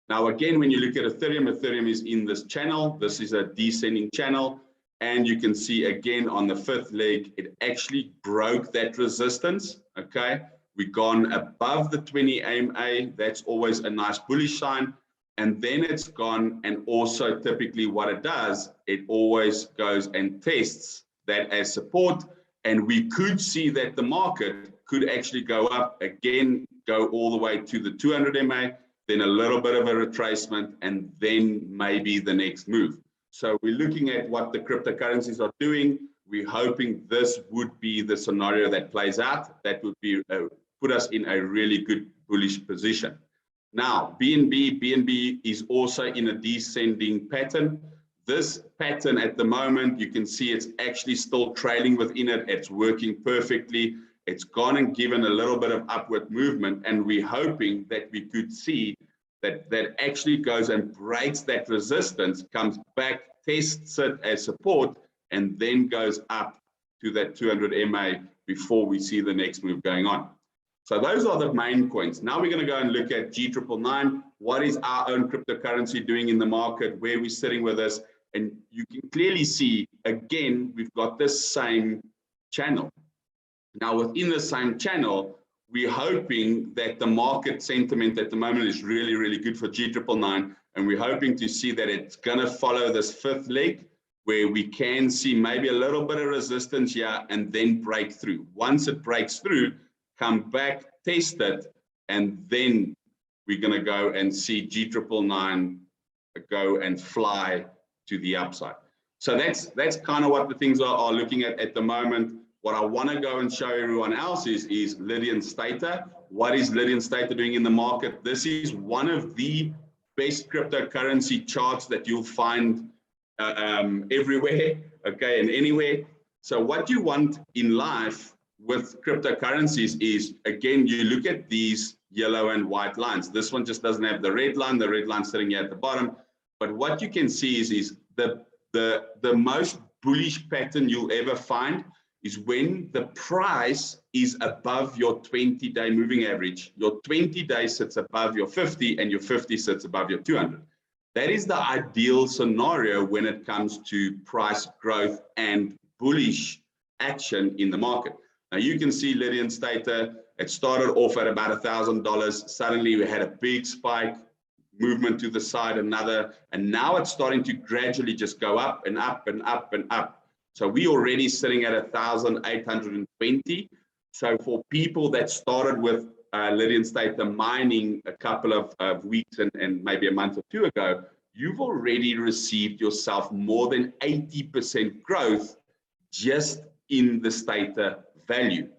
Now, again, when you look at Ethereum, Ethereum is in this channel. This is a descending channel. And you can see again on the 5th leg, it actually broke that resistance. Okay. We've gone above the 20 AMA. That's always a nice bullish sign. And then it's gone, and also typically what it does, it always goes and tests that as support. And we could see that the market could actually go up again, go all the way to the 200 MA, then a little bit of a retracement, and then maybe the next move. So we're looking at what the cryptocurrencies are doing. We're hoping this would be the scenario that plays out. That would be put us in a really good bullish position. Now, BNB is also in a descending pattern. This pattern at the moment, you can see it's actually still trailing within it. It's working perfectly. It's gone and given a little bit of upward movement, and we're hoping that we could see that that actually goes and breaks that resistance, comes back, tests it as support, and then goes up to that 200 MA before we see the next move going on. So those are the main coins. Now we're going to go and look at G999. What is our own cryptocurrency doing in the market? Where we're sitting with this? And you can clearly see, again, we've got this same channel. Now, within the same channel, we're hoping that the market sentiment at the moment is really, really good for G999. And we're hoping to see that it's going to follow this 5th leg, where we can see maybe a little bit of resistance here and then break through. Once it breaks through, come back, test it, and then we're going to go and see G999 go and fly to the upside. So that's kind of what the things are looking at the moment. What I want to go and show everyone else is Lydian's Stater. What is Lydian's Stater doing in the market? This is one of the best cryptocurrency charts that you'll find everywhere, okay, and anywhere. So what you want in life with cryptocurrencies is, again, you look at these yellow and white lines. This one just doesn't have the red line sitting here at the bottom. But what you can see is the most bullish pattern you'll ever find is when the price is above your 20-day moving average. Your 20-day sits above your 50, and your 50 sits above your 200. That is the ideal scenario when it comes to price growth and bullish action in the market. Now you can see Lydian's Stater, it started off at about $1,000. Suddenly we had a big spike, movement to the side, another, and now it's starting to gradually just go up and up and up and up. So we already sitting at 1,820. So for people that started with Lydian's Stater mining a couple of weeks and maybe a month or two ago, you've already received yourself more than 80% growth just in the Stater value.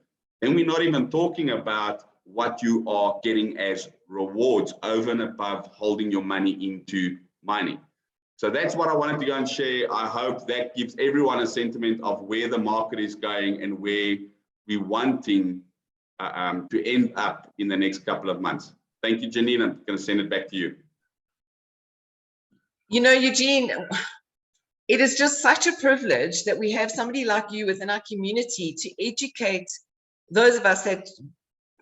And we're not even talking about what you are getting as rewards over and above holding your money into mining. So that's what I wanted to go and share. I hope that gives everyone a sentiment of where the market is going and where we're wanting to end up in the next couple of months. Thank you, Janine. I'm going to send it back to you. You know, Eugene, it is just such a privilege that we have somebody like you within our community to educate those of us that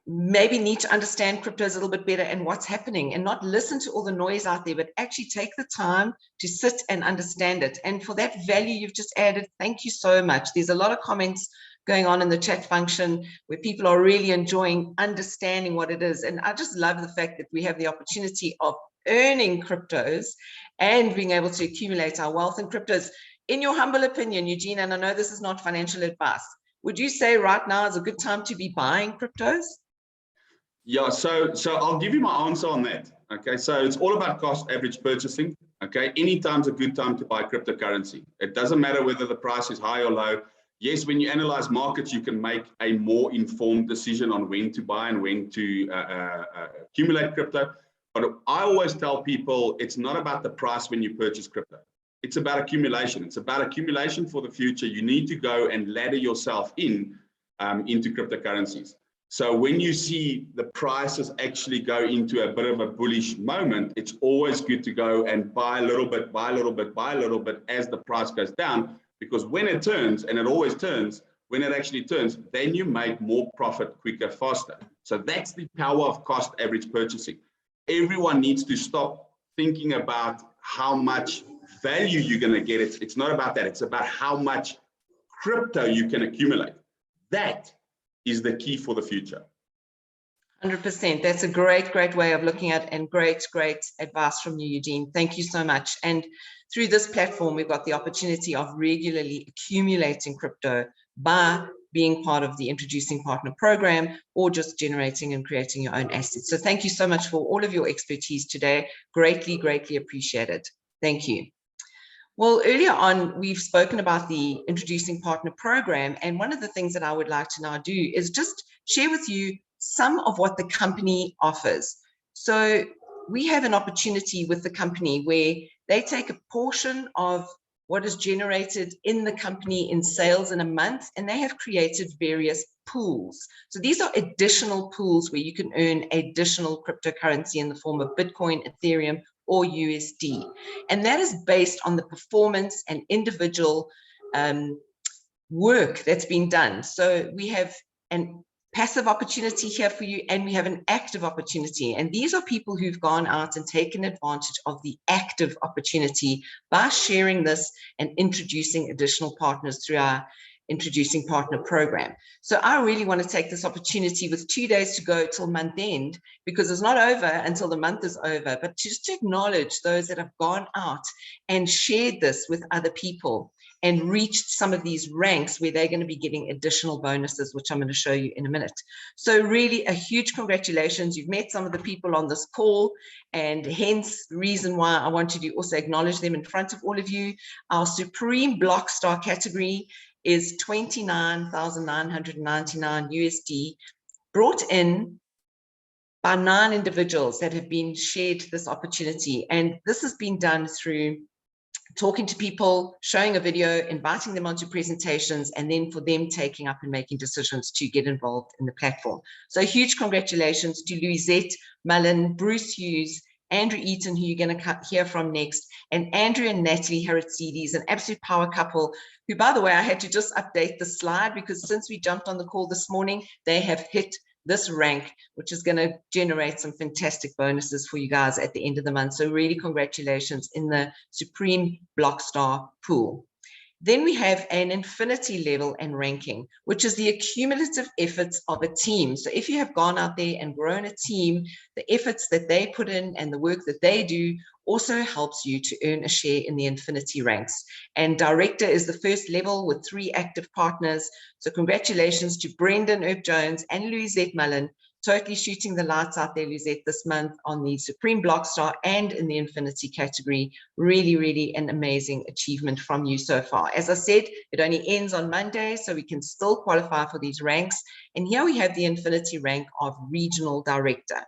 maybe need to understand cryptos a little bit better and what's happening, and not listen to all the noise out there, but actually take the time to sit and understand it. And for that value you've just added, thank you so much. There's a lot of comments going on in the chat function where people are really enjoying understanding what it is. And I just love the fact that we have the opportunity of earning cryptos and being able to accumulate our wealth in cryptos. In your humble opinion, Eugene, and I know this is not financial advice, would you say right now is a good time to be buying cryptos? Yeah, so I'll give you my answer on that. Okay, so it's all about cost average purchasing. Okay, anytime's a good time to buy cryptocurrency. It doesn't matter whether the price is high or low. Yes, when you analyze markets, you can make a more informed decision on when to buy and when to accumulate crypto. But I always tell people it's not about the price when you purchase crypto. It's about accumulation. It's about accumulation for the future. You need to go and ladder yourself into cryptocurrencies. So when you see the prices actually go into a bit of a bullish moment, it's always good to go and buy a little bit, buy a little bit, buy a little bit as the price goes down, because when it turns, and it always turns, when it actually turns, then you make more profit quicker, faster. So that's the power of cost average purchasing. Everyone needs to stop thinking about how much value you're going to get. It's not about that. It's about how much crypto you can accumulate. That is the key for the future. 100%. That's a great way of looking at it, and great advice from you, Eugene. Thank you so much. And through this platform, we've got the opportunity of regularly accumulating crypto by being part of the Introducing Partner program, or just generating and creating your own assets. So thank you so much for all of your expertise today. Greatly appreciated. Thank you. Well, earlier on, we've spoken about the Introducing Partner program, and one of the things that I would like to now do is just share with you some of what the company offers. So we have an opportunity with the company where they take a portion of what is generated in the company in sales in a month, and they have created various pools. So these are additional pools where you can earn additional cryptocurrency in the form of Bitcoin, Ethereum, or USD. And that is based on the performance and individual work that's been done. So we have an passive opportunity here for you, and we have an active opportunity. And these are people who've gone out and taken advantage of the active opportunity by sharing this and introducing additional partners through our Introducing Partner program. So I really want to take this opportunity with 2 days to go till month end, because it's not over until the month is over, but just to acknowledge those that have gone out and shared this with other people and reached some of these ranks where they're going to be getting additional bonuses, which I'm going to show you in a minute. So really a huge congratulations. You've met some of the people on this call, and hence the reason why I wanted to also acknowledge them in front of all of you. Our Supreme Block Star category is 29,999 USD, brought in by 9 individuals that have been shared this opportunity. And this has been done through talking to people, showing a video, inviting them onto presentations, and then for them taking up and making decisions to get involved in the platform. So huge congratulations to Louisette Mullen, Bruce Hughes, Andrew Eaton, who you're going to hear from next, and Andrew and Natalie Haratsides, an absolute power couple, who, by the way, I had to just update the slide because since we jumped on the call this morning, they have hit this rank, which is going to generate some fantastic bonuses for you guys at the end of the month. So really congratulations in the Supreme Block Star pool. Then we have an infinity level and ranking, which is the accumulative efforts of a team. So if you have gone out there and grown a team, the efforts that they put in and the work that they do also helps you to earn a share in the infinity ranks. And director is the first level with 3 active partners. So congratulations to Brendan Earp-Jones and Louisette Mullen, totally shooting the lights out there, Louisette, this month on the Supreme Block Star and in the Infinity category. Really an amazing achievement from you so far. As I said, it only ends on Monday, so we can still qualify for these ranks. And here we have the Infinity rank of Regional Director.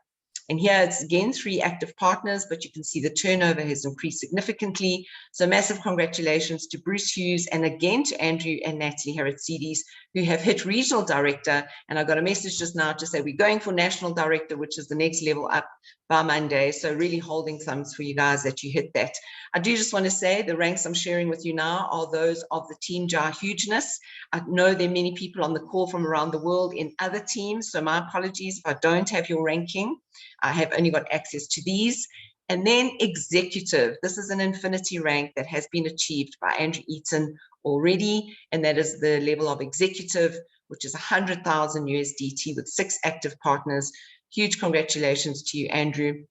And here it's again 3 active partners, but you can see the turnover has increased significantly. So massive congratulations to Bruce Hughes, and again to Andrew and Natalie Haratzidis, who have hit regional director. And I got a message just now to say we're going for national director, which is the next level up by Monday. So really holding thumbs for you guys that you hit that. I do just want to say the ranks I'm sharing with you now are those of the Team Jar Hugeness. I know there are many people on the call from around the world in other teams, so my apologies if I don't have your ranking. I have only got access to these. And then executive. This is an infinity rank that has been achieved by Andrew Eaton already, and that is the level of executive, which is 100,000 USDT with 6 active partners. Huge congratulations to you, Andrew.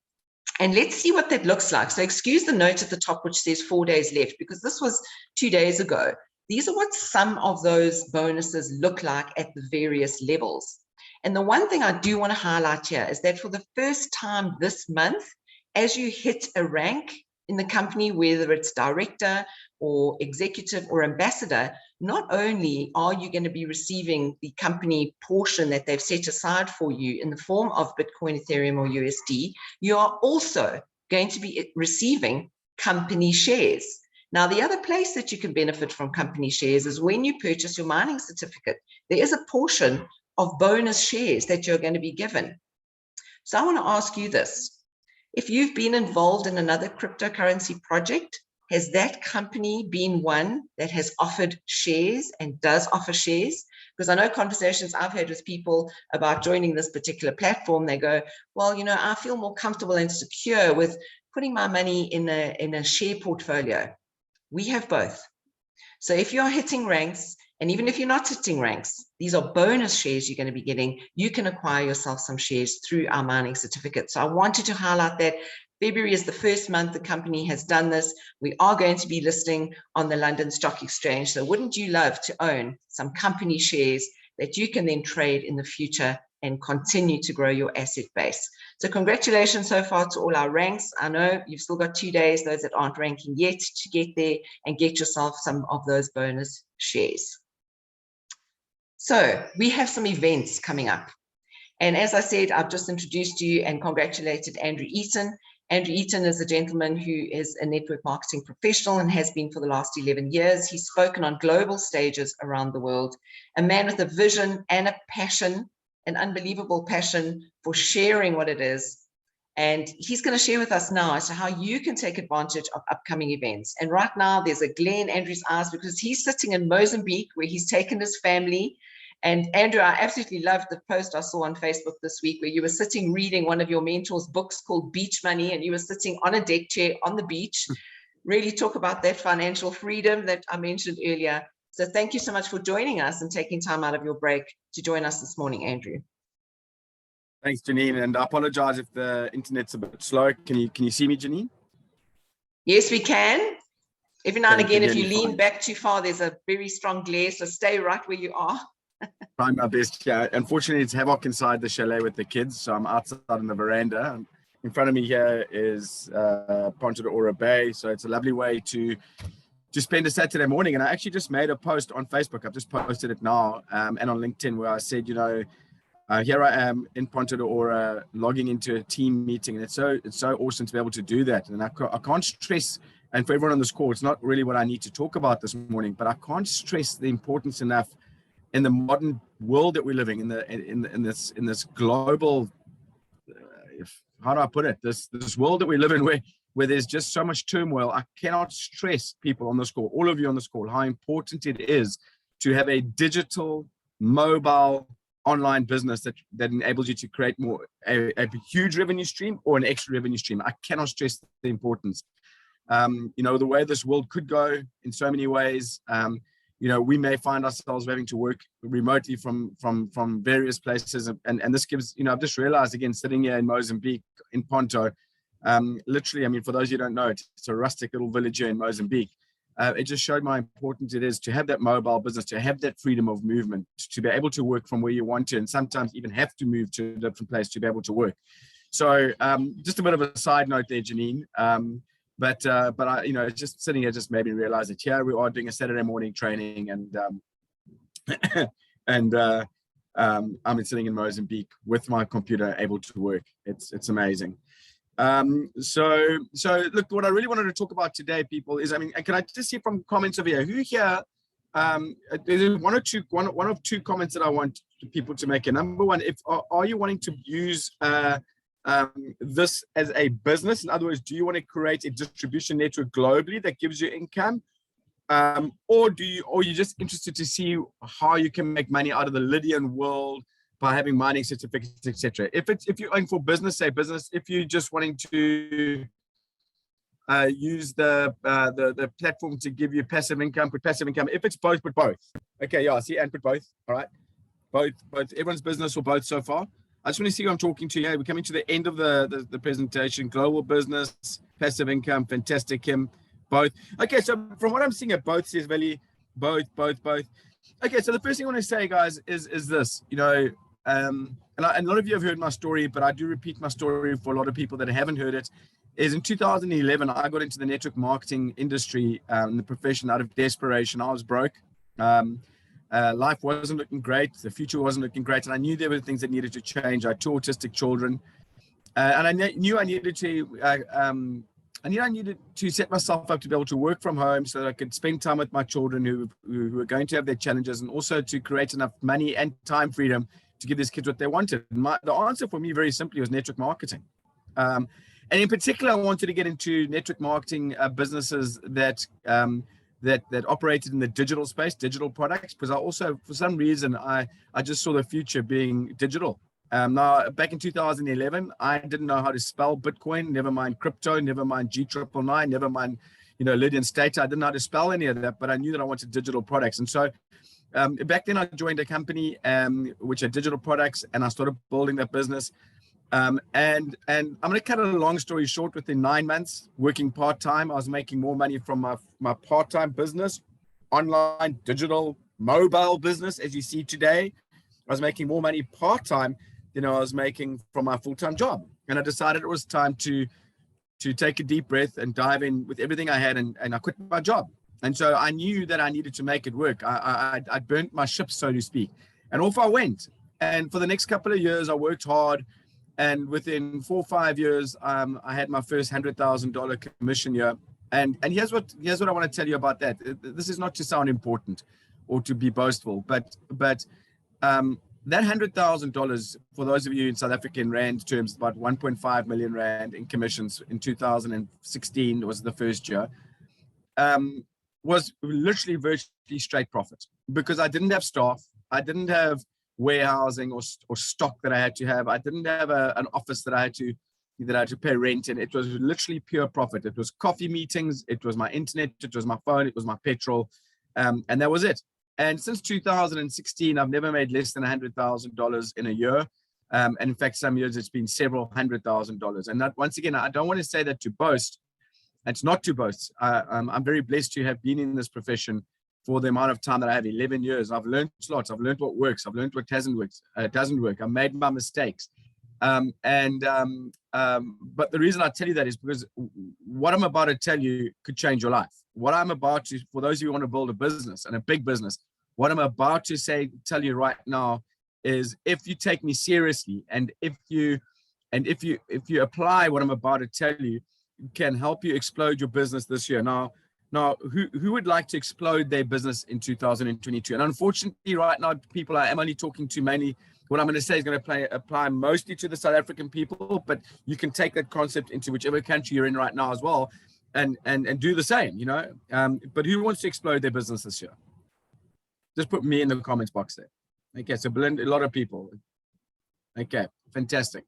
And let's see what that looks like. So excuse the note at the top which says 4 days left, because this was 2 days ago. These are what some of those bonuses look like at the various levels. And the one thing I do want to highlight here is that for the first time this month, as you hit a rank in the company, whether it's director or executive or ambassador, not only are you going to be receiving the company portion that they've set aside for you in the form of Bitcoin, Ethereum, or USD, you are also going to be receiving company shares. Now, the other place that you can benefit from company shares is when you purchase your mining certificate. There is a portion of bonus shares that you're going to be given. So I want to ask you this. If you've been involved in another cryptocurrency project, has that company been one that has offered shares and does offer shares? Because I know conversations I've had with people about joining this particular platform, they go, well, you know, I feel more comfortable and secure with putting my money in a share portfolio. We have both. So if you're hitting ranks, and even if you're not hitting ranks, these are bonus shares you're going to be getting. You can acquire yourself some shares through our mining certificate. So I wanted to highlight that. February is the first month the company has done this. We are going to be listing on the London Stock Exchange. So wouldn't you love to own some company shares that you can then trade in the future and continue to grow your asset base? So congratulations so far to all our ranks. I know you've still got 2 days, those that aren't ranking yet, to get there and get yourself some of those bonus shares. So we have some events coming up. And as I said, I've just introduced you and congratulated Andrew Eaton. Andrew Eaton is a gentleman who is a network marketing professional and has been for the last 11 years. He's spoken on global stages around the world, a man with a vision and a passion, an unbelievable passion for sharing what it is. And he's going to share with us now as to how you can take advantage of upcoming events. And right now there's a glare in Andrew's eyes because he's sitting in Mozambique where he's taken his family. And Andrew, I absolutely loved the post I saw on Facebook this week where you were sitting reading one of your mentor's books called Beach Money, and you were sitting on a deck chair on the beach. Really talk about that financial freedom that I mentioned earlier. So thank you so much for joining us and taking time out of your break to join us this morning, Andrew. Thanks, Janine. And I apologize if the internet's a bit slow. Can you see me, Janine? Yes, we can. Every now and again, if you lean fine. back too far, there's a very strong glare. So stay right where you are. Trying my best. Yeah. Unfortunately, it's havoc inside the chalet with the kids, so I'm outside on the veranda. In front of me here is Ponta de Ora Bay, so it's a lovely way to spend a Saturday morning. And I actually just made a post on Facebook. I've just posted it now, and on LinkedIn, where I said, you know, here I am in Ponta de Ora, logging into a team meeting, and it's so awesome to be able to do that. And I can't stress, and for everyone on this call, it's not really what I need to talk about this morning, but I can't stress the importance enough in the modern world that we're living in this global, how do I put it? This world that we live in where there's just so much turmoil. I cannot stress people on this call, all of you on this call, how important it is to have a digital, mobile, online business that enables you to create a huge revenue stream or an extra revenue stream. I cannot stress the importance. You know, the way this world could go in so many ways. You know, we may find ourselves having to work remotely from various places, and this gives, you know, I've just realized again, sitting here in Mozambique in Ponto, literally, I mean, for those who don't know, it's a rustic little village here in Mozambique. It just showed how important it is to have that mobile business, to have that freedom of movement, to be able to work from where you want to, and sometimes even have to move to a different place to be able to work. So just a bit of a side note there, Janine. But I, you know, just sitting here just made me realize that here we are doing a Saturday morning training, and I'm sitting in Mozambique with my computer able to work. It's amazing. So look, what I really wanted to talk about today, people, is, I mean, can I just see from comments over here, who here, there's one of two comments that I want people to make. Number one, are you wanting to use this as a business? In other words, do you want to create a distribution network globally that gives you income? Or you're just interested to see how you can make money out of the Lydian world by having mining certificates, etc. If you're going for business, say business. If you're just wanting to use the platform to give you passive income, put passive income. If it's both, put both. Okay, yeah, see, and put both. All right, both. Everyone's business or both so far. I just want to see who I'm talking to here. We're coming to the end of the presentation. Global business, passive income, fantastic, Kim. Both. Okay, so from what I'm seeing at both says Valley, both. Okay, so the first thing I want to say, guys, is this. You know, and a lot of you have heard my story, but I do repeat my story for a lot of people that haven't heard it. Is in 2011, I got into the network marketing industry, the profession, out of desperation. I was broke. Life wasn't looking great. The future wasn't looking great. And I knew there were things that needed to change. I had two autistic children. And I knew I needed to set myself up to be able to work from home so that I could spend time with my children who were going to have their challenges, and also to create enough money and time freedom to give these kids what they wanted. The answer for me very simply was network marketing. And in particular, I wanted to get into network marketing businesses that operated in the digital space, digital products, because I also, for some reason, I just saw the future being digital. Now, back in 2011, I didn't know how to spell Bitcoin, never mind crypto, never mind G999, never mind, Lydian State. I didn't know how to spell any of that, but I knew that I wanted digital products. And so back then I joined a company which had digital products, and I started building that business. And I'm going to cut a long story short. Within 9 months, working part-time, I was making more money from my part-time business, online, digital, mobile business, as you see today. I was making more money part-time than I was making from my full-time job. And I decided it was time to take a deep breath and dive in with everything I had, and I quit my job. And so I knew that I needed to make it work. I burnt my ships, so to speak, and off I went. And for the next couple of years, I worked hard. And within 4 or 5 years, I had my first $100,000 commission year. And here's what I want to tell you about that. This is not to sound important or to be boastful, but that $100,000, for those of you in South African rand terms, about 1.5 million rand in commissions in 2016 was the first year, was literally virtually straight profit, because I didn't have staff, I didn't have warehousing or stock that I had to have. I didn't have an office that I had to pay rent in. It was literally pure profit. It was coffee meetings, it was my internet, it was my phone, it was my petrol, and that was it. And since 2016, I've never made less than $100,000 in a year. And in fact, some years it's been several $100,000. And that, once again, I don't want to say that to boast. It's not to boast. I'm very blessed to have been in this profession for the amount of time that I have, 11 years. I've learned lots. I've learned what works. I've learned what doesn't work. I've made my mistakes. But the reason I tell you that is because what I'm about to tell you could change your life. What I'm about to, for those of you who want to build a business, and a big business, what I'm about to tell you right now is, if you take me seriously, and if you apply what I'm about to tell you, it can help you explode your business this year. Now, who would like to explode their business in 2022? And unfortunately, right now, people, I am only talking to mainly, what I'm going to say is going to apply mostly to the South African people, but you can take that concept into whichever country you're in right now as well, and do the same, But who wants to explode their business this year? Just put me in the comments box there. Okay, so a lot of people. Okay, fantastic.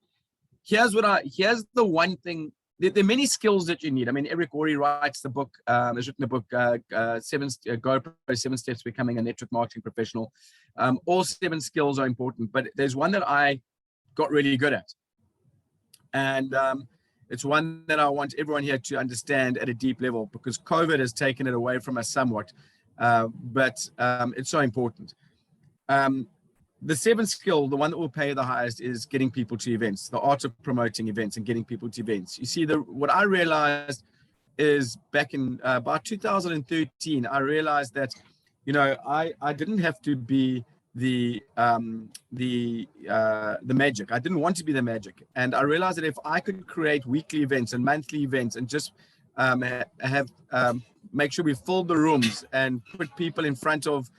Here's the one thing. There are many skills that you need. I mean, Eric Ori writes the book, has written the book, 7 Steps to Becoming a Network Marketing Professional. All 7 skills are important, but there's one that I got really good at. And it's one that I want everyone here to understand at a deep level, because COVID has taken it away from us somewhat, but it's so important. The 7th skill, the one that will pay the highest, is getting people to events, the art of promoting events and getting people to events. You see, what I realized is back in about 2013, I realized that, I didn't have to be magic. I didn't want to be the magic, and I realized that if I could create weekly events and monthly events and just make sure we filled the rooms and put people in front of,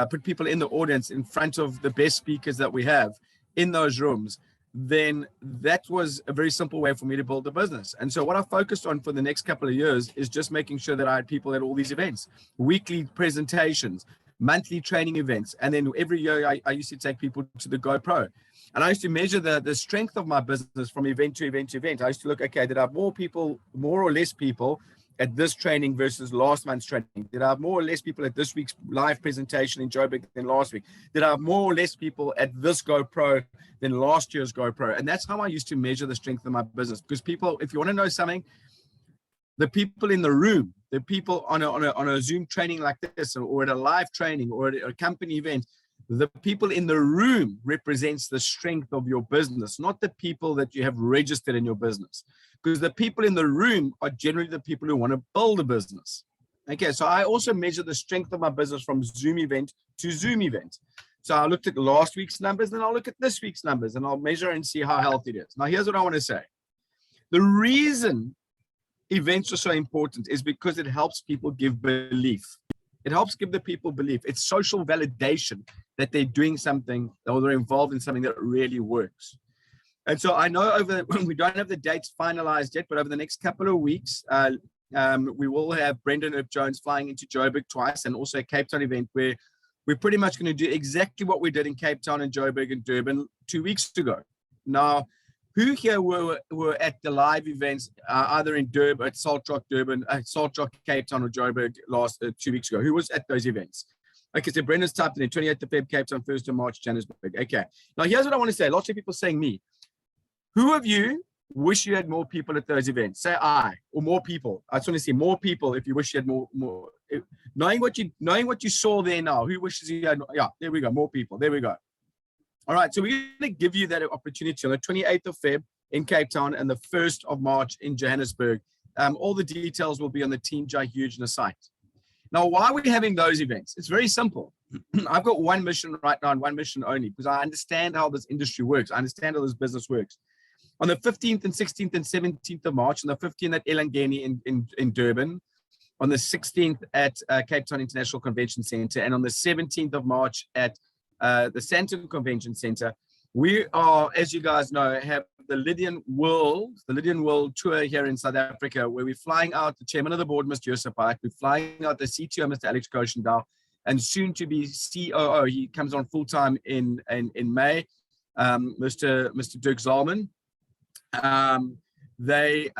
put people in the audience in front of the best speakers that we have in those rooms, then that was a very simple way for me to build a business. And so what I focused on for the next couple of years is just making sure that I had people at all these events, weekly presentations, monthly training events. And then every year I used to take people to the GoPro. And I used to measure the strength of my business from event to event to event. I used to look, okay, did I have more people, more or less people at this training versus last month's training? Did I have more or less people at this week's live presentation in Joburg than last week? Did I have more or less people at this GoPro than last year's GoPro? And that's how I used to measure the strength of my business. Because people, if you want to know something, the people in the room, the people on a Zoom training like this, or at a live training or at a company event, the people in the room represents the strength of your business, not the people that you have registered in your business. Because the people in the room are generally the people who want to build a business. Okay, so I also measure the strength of my business from Zoom event to Zoom event. So I looked at last week's numbers, then I'll look at this week's numbers, and I'll measure and see how healthy it is. Now, here's what I want to say. The reason events are so important is because it helps people give belief. It helps give the people belief. It's social validation that they're doing something or they're involved in something that really works. And so I know we don't have the dates finalized yet, but over the next couple of weeks, we will have Brendan Jones flying into Joburg twice, and also a Cape Town event where we're pretty much going to do exactly what we did in Cape Town and Joburg and Durban 2 weeks ago. Now, who here were at the live events, either in Durban, at Salt Rock Durban, Salt Rock Cape Town or Joburg 2 weeks ago? Who was at those events? Okay, so Brendan's typed in 28th of Feb, Cape Town, 1st of March, Johannesburg. Okay, now here's what I want to say. Lots of people saying me. Who of you wish you had more people at those events? Say I, or more people. I just want to see more people if you wish you had more. Knowing what you saw there now, who wishes you had? Yeah, there we go, more people. There we go. All right, so we're going to give you that opportunity on the 28th of Feb in Cape Town and the 1st of March in Johannesburg. All the details will be on the Team Jai Huge site. Now, why are we having those events? It's very simple. I've got one mission right now and one mission only, because I understand how this industry works. I understand how this business works. On the 15th and 16th and 17th of March, on the 15th at Elangeni in Durban, on the 16th at Cape Town International Convention Center, and on the 17th of March at the Sandton Convention Center, we are, as you guys know, have the Lydian World Tour here in South Africa, where we're flying out the chairman of the board, Mr. Yosapite, we're flying out the CTO, Mr. Alex Koshendahl, and soon to be COO. He comes on full time in May, Mr. Dirk Zalman. They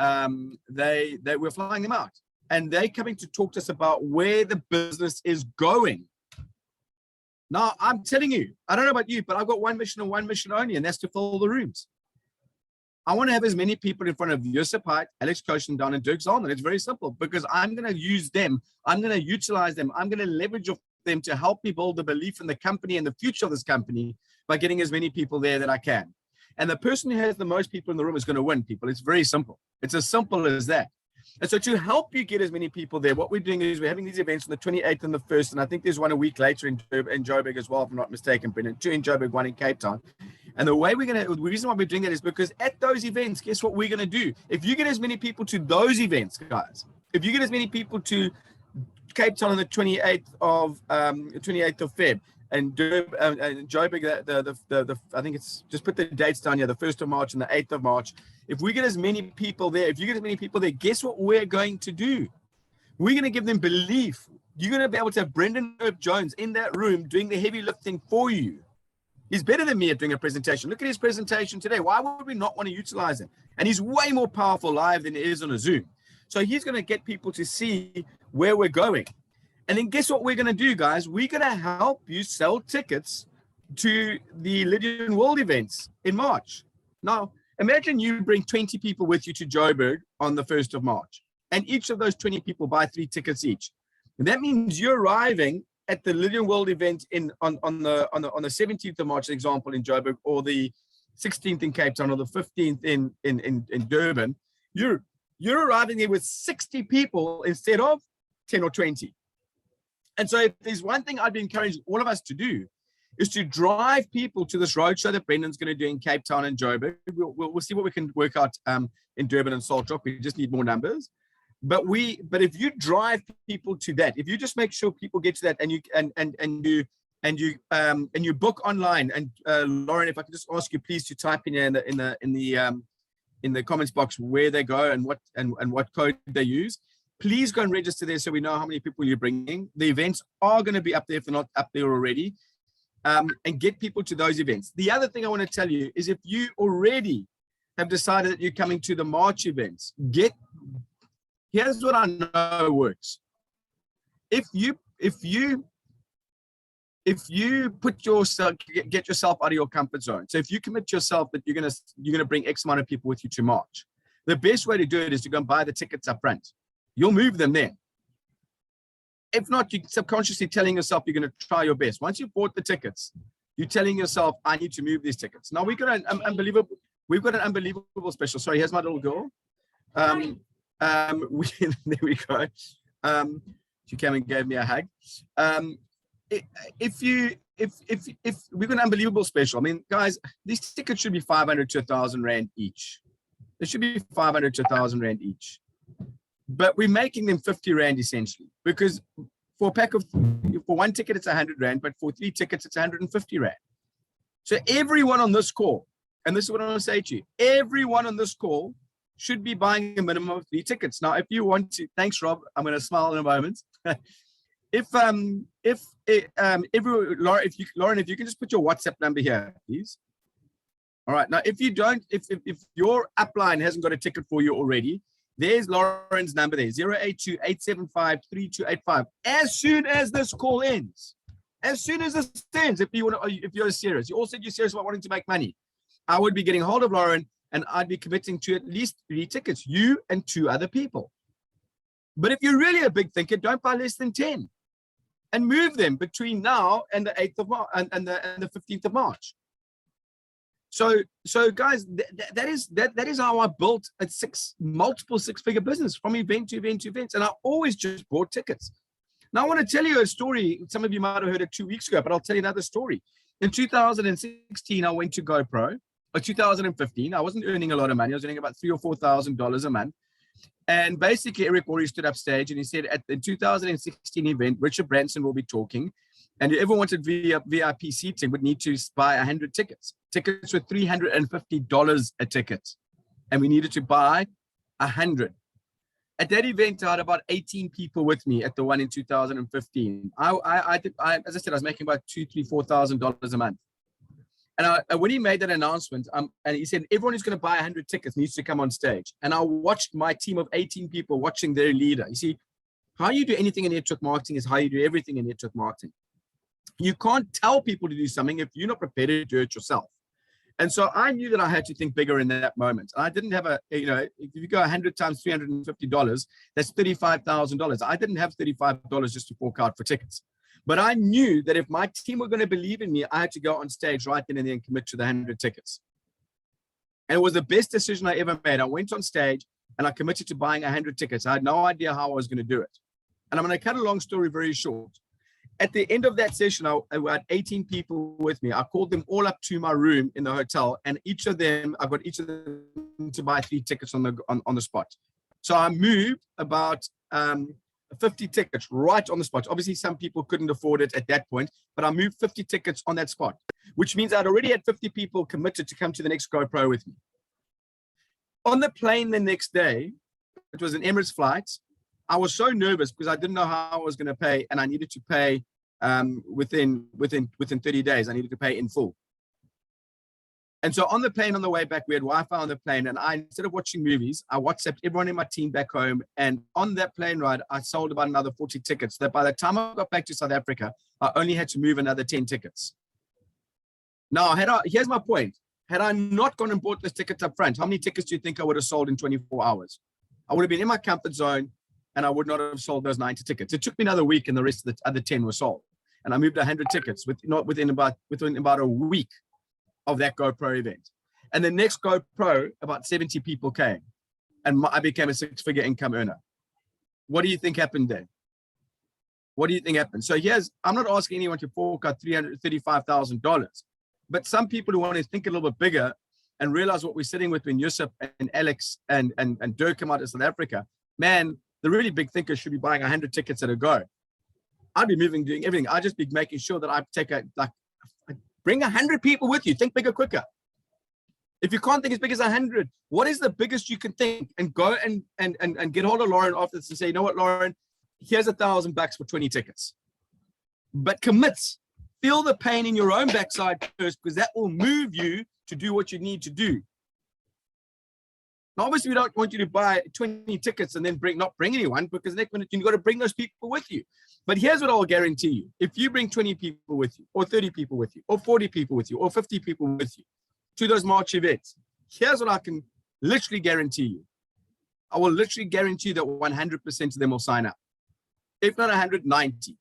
were flying them out, and they're coming to talk to us about where the business is going. Now, I'm telling you, I don't know about you, but I've got one mission and one mission only, and that's to fill the rooms. I want to have as many people in front of Yosapite, Alex Koshendahl, and Dirk Zalman. It's very simple, because I'm going to use them. I'm going to utilize them. I'm going to leverage them to help me build the belief in the company and the future of this company by getting as many people there that I can. And the person who has the most people in the room is going to win, people. It's very simple. It's as simple as that. And so to help you get as many people there, what we're doing is we're having these events on the 28th and the 1st, and I think there's one a week later in Joburg as well, if I'm not mistaken, Brendan. 2 in Joburg, 1 in Cape Town. And the reason why we're doing that is because at those events, guess what we're going to do? If you get as many people to those events, guys, if you get as many people to Cape Town on the 28th of Feb, and Joburg, I think it's, just put the dates down here, the 1st of March and the 8th of March. If we get as many people there, guess what we're going to do? We're going to give them belief. You're going to be able to have Brendan Jones in that room doing the heavy lifting for you. He's better than me at doing a presentation. Look at his presentation today. Why would we not want to utilize him? And he's way more powerful live than he is on a Zoom. So he's going to get people to see where we're going. And then guess what we're going to do, guys? We're going to help you sell tickets to the Lydian World events in March. Now, imagine you bring 20 people with you to Joburg on the 1st of March, and each of those 20 people buy 3 tickets each. And that means you're arriving at the Lydian World event on the 17th of March, example, in Joburg, or the 16th in Cape Town, or the 15th in Durban. You're arriving there with 60 people instead of 10 or 20. And so if there's one thing I'd be encouraging all of us to do, is to drive people to this roadshow that Brendan's going to do in Cape Town and Joburg. We'll see what we can work out in Durban and Salt Rock. We just need more numbers. But if you drive people to that, if you just make sure people get to that, and you book online, and Lauren, if I could just ask you please to type in the comments box where they go and what code they use. Please go and register there so we know how many people you're bringing. The events are going to be up there if they're not up there already, and get people to those events. The other thing I want to tell you is if you already have decided that you're coming to the March events, here's what I know works. If you get yourself out of your comfort zone. So if you commit yourself that you're gonna bring X amount of people with you to March, the best way to do it is to go and buy the tickets up front. You'll move them then. If not, you're subconsciously telling yourself you're going to try your best. Once you've bought the tickets, you're telling yourself, I need to move these tickets. Now we've got an unbelievable special. Sorry, here's my little girl. There we go. She came and gave me a hug. If we've got an unbelievable special, I mean, guys, these tickets should be 500 to 1,000 Rand each. They should be 500 to 1,000 Rand each. But we're making them 50 Rand essentially, because for one ticket, it's 100 Rand, but for 3 tickets, it's 150 Rand. So everyone on this call, and this is what I want to say to you, everyone on this call should be buying a minimum of 3 tickets. Now, if you want to, thanks, Rob, I'm going to smile in a moment. Lauren, if you can just put your WhatsApp number here, please. All right. Now, if your upline hasn't got a ticket for you already, there's Lauren's number there, 082-875-3285. As soon as this call ends, if you're serious, you all said you're serious about wanting to make money, I would be getting hold of Lauren and I'd be committing to at least 3 tickets, you and 2 other people. But if you're really a big thinker, don't buy less than 10 and move them between now and the 8th of March and the 15th of March. So guys, that is how I built a multiple 6-figure business from event to event to events. And I always just bought tickets. Now I want to tell you a story. Some of you might have heard it 2 weeks ago, but I'll tell you another story. In 2016, I went to GoPro. Or 2015, I wasn't earning a lot of money. I was earning about $3,000 or $4,000 a month. And basically, Eric Worre stood up stage and he said, at the 2016 event, Richard Branson will be talking. And whoever wanted VIP seating would need to buy 100 tickets. Tickets were $350 a ticket. And we needed to buy 100. At that event, I had about 18 people with me at the one in 2015. As I said, I was making about $2,000, $3,000, $4,000 a month. And when he made that announcement, and he said, everyone who's going to buy 100 tickets needs to come on stage. And I watched my team of 18 people watching their leader. You see, how you do anything in network marketing is how you do everything in network marketing. You can't tell people to do something if you're not prepared to do it yourself. And so I knew that I had to think bigger in that moment. I didn't have if you go 100 times $350, that's $35,000. I didn't have $35 just to fork out for tickets. But I knew that if my team were going to believe in me, I had to go on stage right then and there and commit to the 100 tickets. And it was the best decision I ever made. I went on stage and I committed to buying 100 tickets. I had no idea how I was going to do it. And I'm going to cut a long story very short. At the end of that session, I had 18 people with me. I called them all up to my room in the hotel, and I got each of them to buy 3 tickets on the spot. So I moved about 50 tickets right on the spot. Obviously, some people couldn't afford it at that point, but I moved 50 tickets on that spot, which means I'd already had 50 people committed to come to the next GoPro with me. On the plane the next day, it was an Emirates flight. I was so nervous because I didn't know how I was going to pay, and I needed to pay within 30 days. I needed to pay in full. And so on the plane on the way back, we had Wi-Fi on the plane, and instead of watching movies, I WhatsApped everyone in my team back home. And on that plane ride, I sold about another 40 tickets. That by the time I got back to South Africa, I only had to move another 10 tickets. Now, here's my point. Had I not gone and bought those tickets up front, how many tickets do you think I would have sold in 24 hours? I would have been in my comfort zone, and I would not have sold those 90 tickets. It took me another week, and the rest of the other 10 were sold. And I moved 100 tickets within about a week of that GoPro event. And the next GoPro, about 70 people came, and I became a 6-figure income earner. What do you think happened there? What do you think happened? So I'm not asking anyone to fork out $335,000, but some people who want to think a little bit bigger and realize what we're sitting with when Yusuf and Alex and Dirk come out of South Africa, man, the really big thinkers should be buying 100 tickets at a go. I'd be moving, doing everything. I'd just be making sure that I take bring 100 people with you. Think bigger, quicker. If you can't think as big as 100, what is the biggest you can think? And go and get hold of Lauren after this and say, you know what, Lauren, here's $1,000 for 20 tickets. But commit. Feel the pain in your own backside first, because that will move you to do what you need to do. Now, obviously, we don't want you to buy 20 tickets and then not bring anyone, because next minute you've got to bring those people with you. But here's what I'll guarantee you. If you bring 20 people with you, or 30 people with you, or 40 people with you, or 50 people with you to those March events, here's what I can literally guarantee you. I will literally guarantee that 100% of them will sign up. If not 190.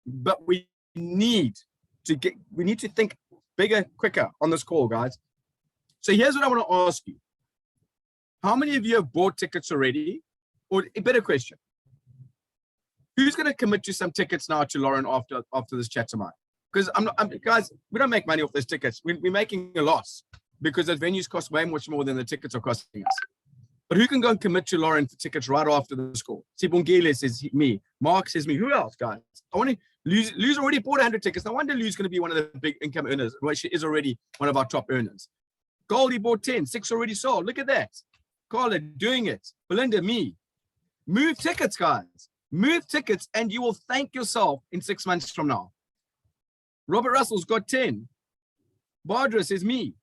But we need to think bigger, quicker on this call, guys. So here's what I want to ask you. How many of you have bought tickets already? Or a better question, who's going to commit to some tickets now to Lauren after this chat tomorrow? Because guys, we don't make money off those tickets. We're making a loss because those venues cost way much more than the tickets are costing us. But who can go and commit to Lauren for tickets right after the call? Sibongile says me. Mark says me. Who else, guys? I want to Lou's already bought 100 tickets. No wonder Lou's going to be one of the big income earners. Well, she is already one of our top earners. Goldie bought 10, 6 already sold. Look at that. Carla doing it. Belinda, me. Move tickets, guys. Move tickets, and you will thank yourself in 6 months from now. Robert Russell's got 10. Barbara says me.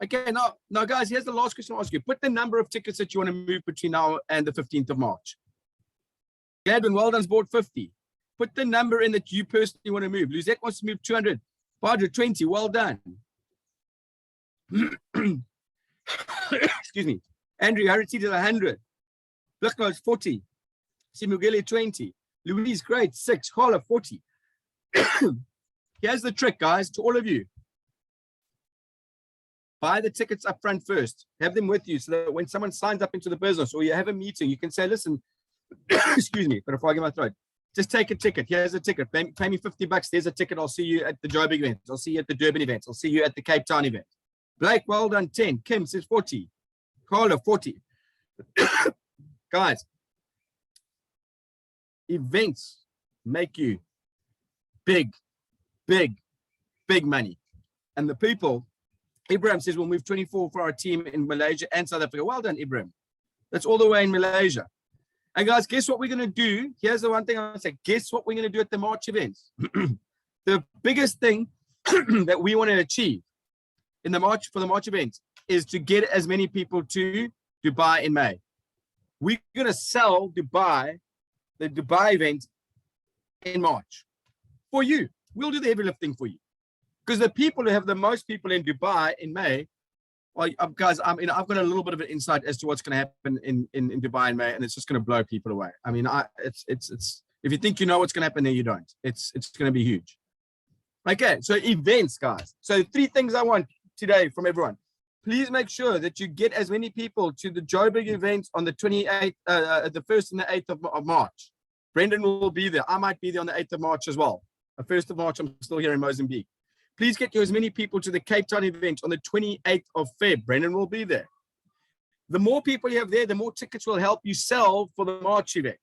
Okay, now, guys, here's the last question I'll ask you. Put the number of tickets that you want to move between now and the 15th of March. Gladwin, well done's bought 50. Put the number in that you personally want to move. Luzette wants to move 200. Barbara, 20. Well done. Excuse me. Andrew, Harity is 100. Blickno is 40. Simugele, 20. Louise, great, 6. Carla, 40. Here's the trick, guys, to all of you. Buy the tickets up front first. Have them with you so that when someone signs up into the business or you have a meeting, you can say, listen, excuse me, but if I get my throat, just take a ticket. Here's a ticket. Pay me $50. There's a ticket. I'll see you at the Joburg event. I'll see you at the Durban event. I'll see you at the Cape Town event. Blake, well done, 10. Kim says 40. Carla, 40. Guys, events make you big money. And the people, Ibrahim says we'll move 24 for our team in Malaysia and South Africa. Well done, Ibrahim. That's all the way in Malaysia. And guys, guess what we're going to do? Here's the one thing I want to say. Guess what we're going to do at the March events? The biggest thing that we want to achieve in the March for the March events is to get as many people to Dubai in May. We're going to sell Dubai, the Dubai event in March for you. We'll do the heavy lifting for you. Because the people who have the most people in Dubai in May, well, guys, I mean, I've got a little bit of an insight as to what's going to happen in Dubai in May, and it's just going to blow people away. I mean, it's if you think you know what's going to happen there, you don't. It's going to be huge. Okay, so events, guys. So 3 things I want today from everyone. Please make sure that you get as many people to the Joburg event on the 28th, the 1st and the 8th of March. Brendan will be there. I might be there on the 8th of March as well. The 1st of March, I'm still here in Mozambique. Please get you as many people to the Cape Town event on the 28th of Feb. Brendan will be there. The more people you have there, the more tickets will help you sell for the March event.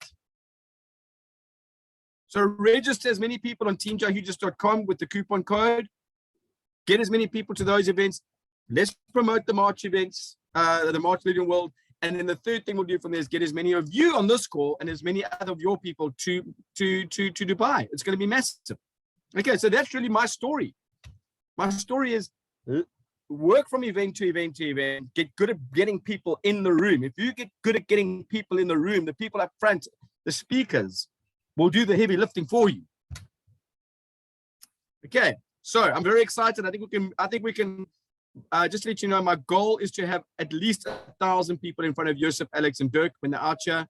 So register as many people on teamjahugis.com with the coupon code. Get as many people to those events. Let's promote the March events, the March Living World. And then the third thing we'll do from there is get as many of you on this call and as many other of your people to Dubai. It's going to be massive. Okay, so that's really my story. My story is work from event to event to event, get good at getting people in the room. If you get good at getting people in the room, the people up front, the speakers will do the heavy lifting for you. Okay, so I'm very excited. I think we can just let you know, my goal is to have at least 1,000 people in front of Yusuf, Alex, and Dirk when they're out here.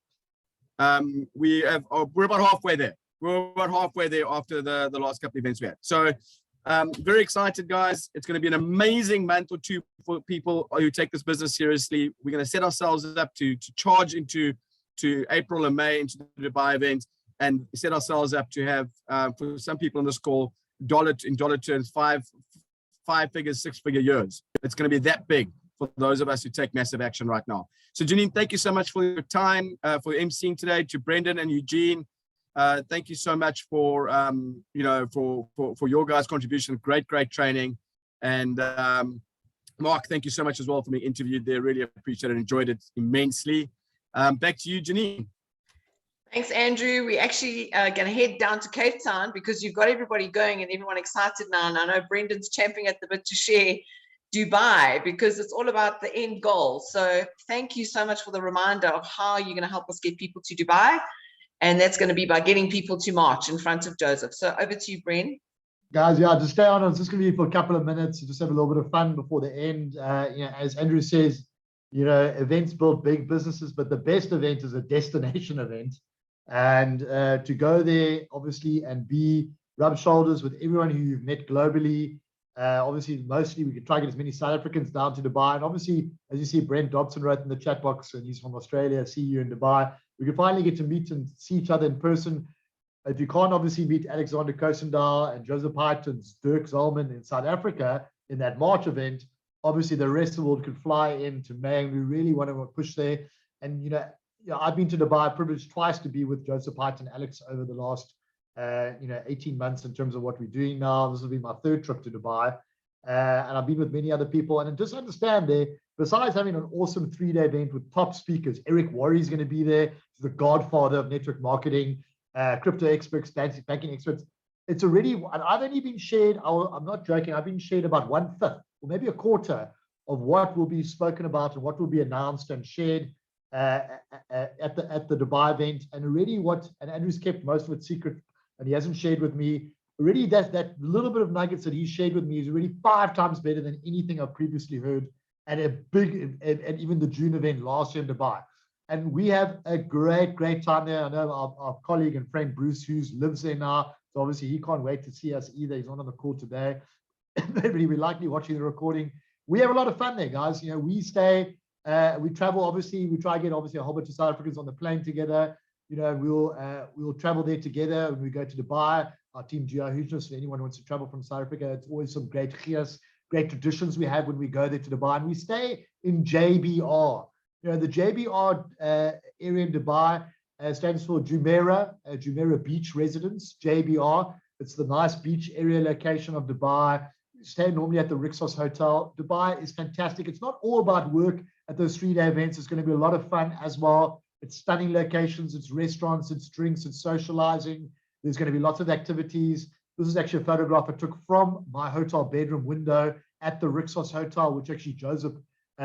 We're about halfway there. We're about halfway there after the last couple of events we had. So very excited, guys. It's going to be an amazing month or two for people who take this business seriously. We're going to set ourselves up to charge into to April and May into the Dubai event and set ourselves up to have, for some people on this call, in dollar terms, five figures, six-figure years. It's going to be that big for those of us who take massive action right now. So Janine, thank you so much for your time, for emceeing today. To Brendan and Eugene, thank you so much for for your guys' contribution. Great training. And Mark, thank you so much as well for being interviewed there. Really appreciate it. Enjoyed it immensely. Back to you, Janine. Thanks, Andrew. We actually going to head down to Cape Town because you've got everybody going and everyone excited now. And I know Brendan's champing at the bit to share Dubai because it's all about the end goal. So thank you so much for the reminder of how you're going to help us get people to Dubai. And that's going to be by getting people to march in front of Joseph. So over to you, Bren. Guys, yeah, just stay on. It's just going to be for a couple of minutes. Just have a little bit of fun before the end. As Andrew says, events build big businesses, but the best event is a destination event. And to go there, obviously, and rub shoulders with everyone who you've met globally. Obviously, mostly we could try to get as many South Africans down to Dubai. And obviously, as you see, Brent Dobson wrote in the chat box, and he's from Australia. See you in Dubai. We could finally get to meet and see each other in person. If you can't obviously meet Alexander Koosendaal and Joseph Huytens, Dirk Zalman in South Africa in that March event, obviously the rest of the world could fly into May, and we really want to push there. And I've been to Dubai, privileged twice to be with Joseph Huytens and Alex over the last 18 months in terms of what we're doing now. This will be my third trip to Dubai, and I've been with many other people. And just understand there, besides having an awesome 3-day event with top speakers, Eric Worre is going to be there. He's the godfather of network marketing. Crypto experts, banking experts. It's already, and I've only been shared, I'm not joking, I've been shared about 1/5 or maybe a quarter of what will be spoken about and what will be announced and shared at the Dubai event. And already and Andrew's kept most of it secret and he hasn't shared with me. Already that little bit of nuggets that he shared with me is already 5 times better than anything I've previously heard at a big, and even the June event last year in Dubai. And we have a great time there. I know our colleague and friend Bruce Hughes lives there now. So obviously he can't wait to see us either. He's not on the call today. But he'll be likely watching the recording. We have a lot of fun there, guys. We stay, we travel, obviously. We try to get obviously a whole bunch of South Africans on the plane together. We'll travel there together when we go to Dubai. Our team GR Hughes, if anyone wants to travel from South Africa, it's always some great traditions we have when we go there to Dubai. And we stay in JBR. The JBR area in Dubai stands for Jumeirah Beach Residence, JBR. It's the nice beach area location of Dubai. We stay normally at the Rixos Hotel. Dubai is fantastic. It's not all about work at those 3-day events. It's going to be a lot of fun as well. It's stunning locations. It's restaurants. It's drinks. It's socializing. There's going to be lots of activities. This is actually a photograph I took from my hotel bedroom window at the Rixos Hotel, which actually Joseph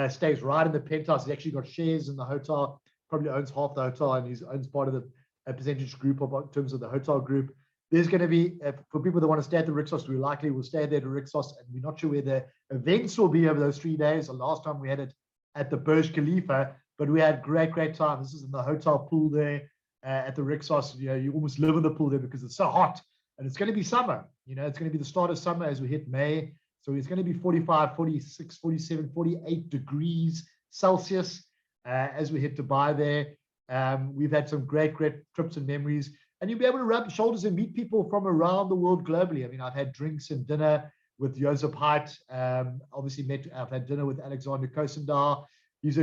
stays right in the penthouse. He's actually got shares in the hotel, probably owns half the hotel, and he owns part of the percentage group in terms of the hotel group. There's going to be, for people that want to stay at the Rixos, we likely will stay there at the Rixos, and we're not sure where the events will be over those 3 days. The last time we had it at the Burj Khalifa, but we had great time. This is in the hotel pool there at the Rixos. You almost live in the pool there because it's so hot, and it's going to be summer. It's going to be the start of summer as we hit May. So it's going to be 45, 46, 47, 48 degrees Celsius as we hit Dubai there. We've had some great trips and memories. And you'll be able to rub shoulders and meet people from around the world globally. I mean, I've had drinks and dinner with Joseph Huytens. I've had dinner with Alexander Koosendaal. He's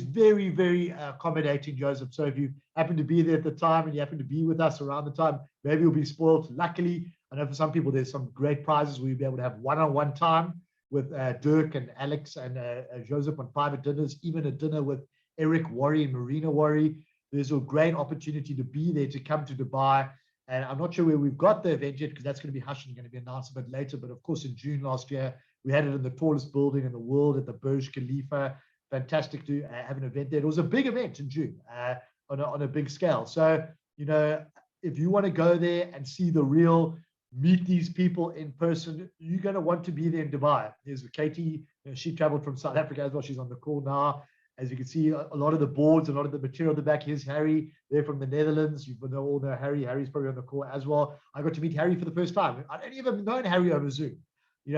very accommodating, Joseph. So if you happen to be there at the time and you happen to be with us around the time, maybe you'll be spoiled. Luckily, I know for some people, there's some great prizes where you'll be able to have one-on-one time with Dirk and Alex and Joseph on private dinners, even a dinner with Eric Worre and Marina Worre. There's a great opportunity to be there, to come to Dubai. And I'm not sure where we've got the event yet because that's going to be hush and going to be announced a bit later. But of course, in June last year, we had it in the tallest building in the world at the Burj Khalifa. Fantastic to have an event there. It was a big event in June on a big scale. So, if you want to go there and see the real, meet these people in person, you're going to want to be there in Dubai. There's Katie, she traveled from South Africa as well. She's on the call now. As you can see, a lot of the boards, a lot of the material at the back. Here's Harry, they're from the Netherlands. You all know Harry. Harry's probably on the call as well. I got to meet Harry for the first time. I'd only ever known Harry over Zoom.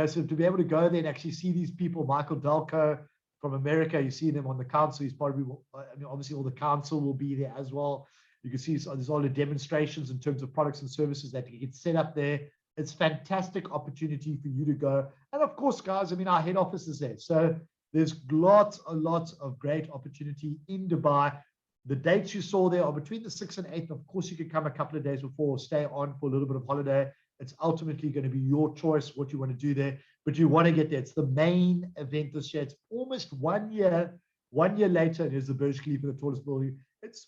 So to be able to go there and actually see these people, Michael Dalco, from America. You see them on the council. He's probably, I mean, obviously all the council will be there as well. You can see there's all the demonstrations in terms of products and services that get set up there. It's fantastic opportunity for you to go. And of course, guys, I mean, our head office is there. So there's lots of great opportunity in Dubai. The dates you saw there are between the 6th and 8th. Of course, you could come a couple of days before, stay on for a little bit of holiday. It's ultimately going to be your choice what you want to do there, but you want to get there. It's the main event this year. It's almost 1 year later. There's the Burj Khalifa, the tallest building. It's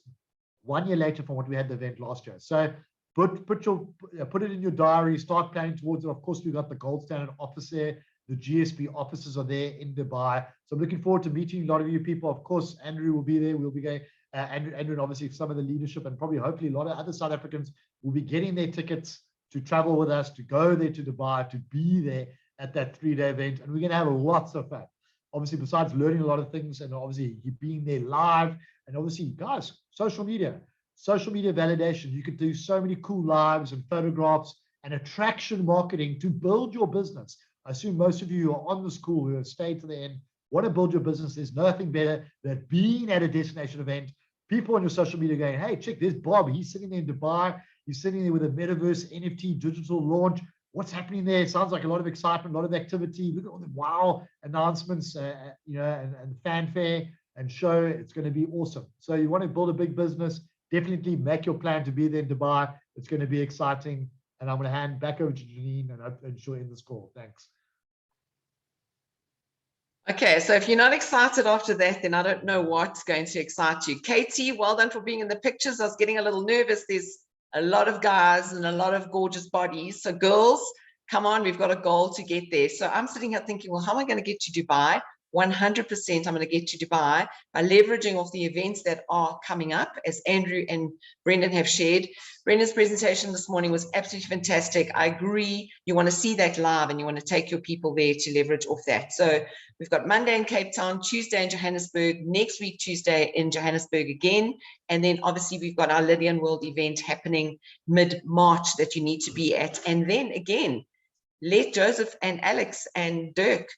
1 year later from what we had the event last year. So put it in your diary, start planning towards it. Of course, we've got the gold standard office there. The GSB offices are there in Dubai. So I'm looking forward to meeting a lot of you people. Of course, Andrew will be there. We'll be going, Andrew and obviously some of the leadership, and probably hopefully a lot of other South Africans will be getting their tickets to travel with us, to go there to Dubai, to be there at that 3-day event. And we're going to have lots of fun. Obviously, besides learning a lot of things, and obviously being there live, and obviously, guys, social media validation. You could do so many cool lives and photographs and attraction marketing to build your business. I assume most of you who are on this call, who have stayed to the end, want to build your business. There's nothing better than being at a destination event. People on your social media going, hey, check, there's Bob. He's sitting there in Dubai. He's sitting there with a metaverse NFT digital launch. What's happening there? It sounds like a lot of excitement, a lot of activity. Look at all the wow announcements, and fanfare and show. It's going to be awesome. So you want to build a big business, definitely make your plan to be there in Dubai. It's going to be exciting. And I'm going to hand back over to Janine and she'll end this call. Thanks. Okay, so if you're not excited after that, then I don't know what's going to excite you. Katie, well done for being in the pictures. I was getting a little nervous. There's a lot of guys and a lot of gorgeous bodies. So girls, come on, we've got a goal to get there. So I'm sitting here thinking, well, how am I going to get to Dubai? 100% I'm going to get to Dubai by leveraging off the events that are coming up, as Andrew and Brendan have shared. Brendan's presentation this morning was absolutely fantastic. I agree. You want to see that live and you want to take your people there to leverage off that. So we've got Monday in Cape Town, Tuesday in Johannesburg, next week Tuesday in Johannesburg again. And then obviously we've got our Lydian World event happening mid-March that you need to be at. And then again, let Joseph and Alex and Dirk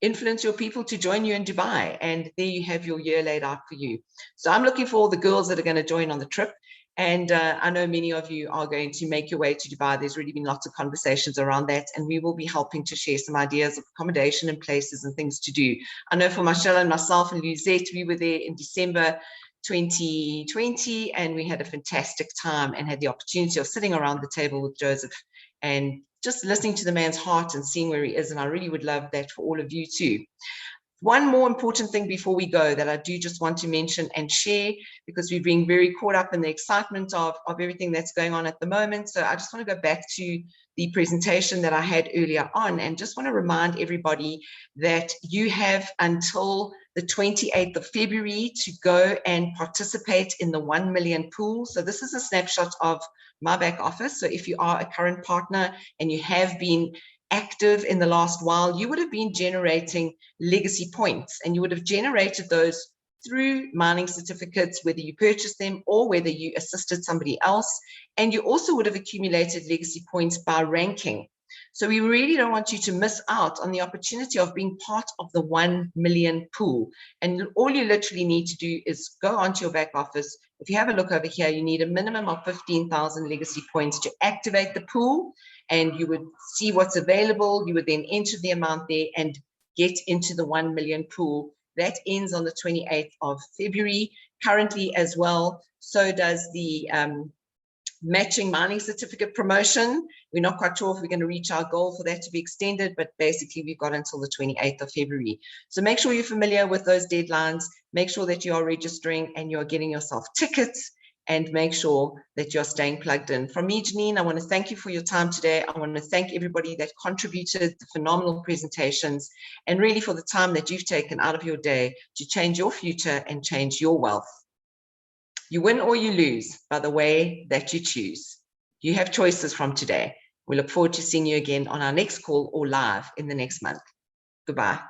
influence your people to join you in Dubai, and there you have your year laid out for you. So I'm looking for all the girls that are going to join on the trip, and I know many of you are going to make your way to Dubai. There's already been lots of conversations around that, and we will be helping to share some ideas of accommodation and places and things to do. I know for Michelle and myself and Luzette, we were there in December 2020, and we had a fantastic time and had the opportunity of sitting around the table with Joseph and just listening to the man's heart and seeing where he is. And I really would love that for all of you too. One more important thing before we go that I do just want to mention and share, because we've been very caught up in the excitement of everything that's going on at the moment. So I just want to go back to the presentation that I had earlier on and just want to remind everybody that you have until the 28th of February to go and participate in the 1 million pool. So this is a snapshot of my back office. So if you are a current partner and you have been active in the last while, you would have been generating legacy points, and you would have generated those through mining certificates, whether you purchased them or whether you assisted somebody else. And you also would have accumulated legacy points by ranking. So we really don't want you to miss out on the opportunity of being part of the 1 million pool. And all you literally need to do is go onto your back office. If you have a look over here, you need a minimum of 15,000 legacy points to activate the pool, and you would see what's available. You would then enter the amount there and get into the 1 million pool. That ends on the 28th of February. Currently as well, so does the matching mining certificate promotion. We're not quite sure if we're going to reach our goal for that to be extended, but basically we've got until the 28th of February. So make sure you're familiar with those deadlines, make sure that you are registering and you're getting yourself tickets, and make sure that you're staying plugged in. From me, Janine, I want to thank you for your time today. I want to thank everybody that contributed, the phenomenal presentations, and really for the time that you've taken out of your day to change your future and change your wealth. You win or you lose by the way that you choose. You have choices from today. We look forward to seeing you again on our next call or live in the next month. Goodbye.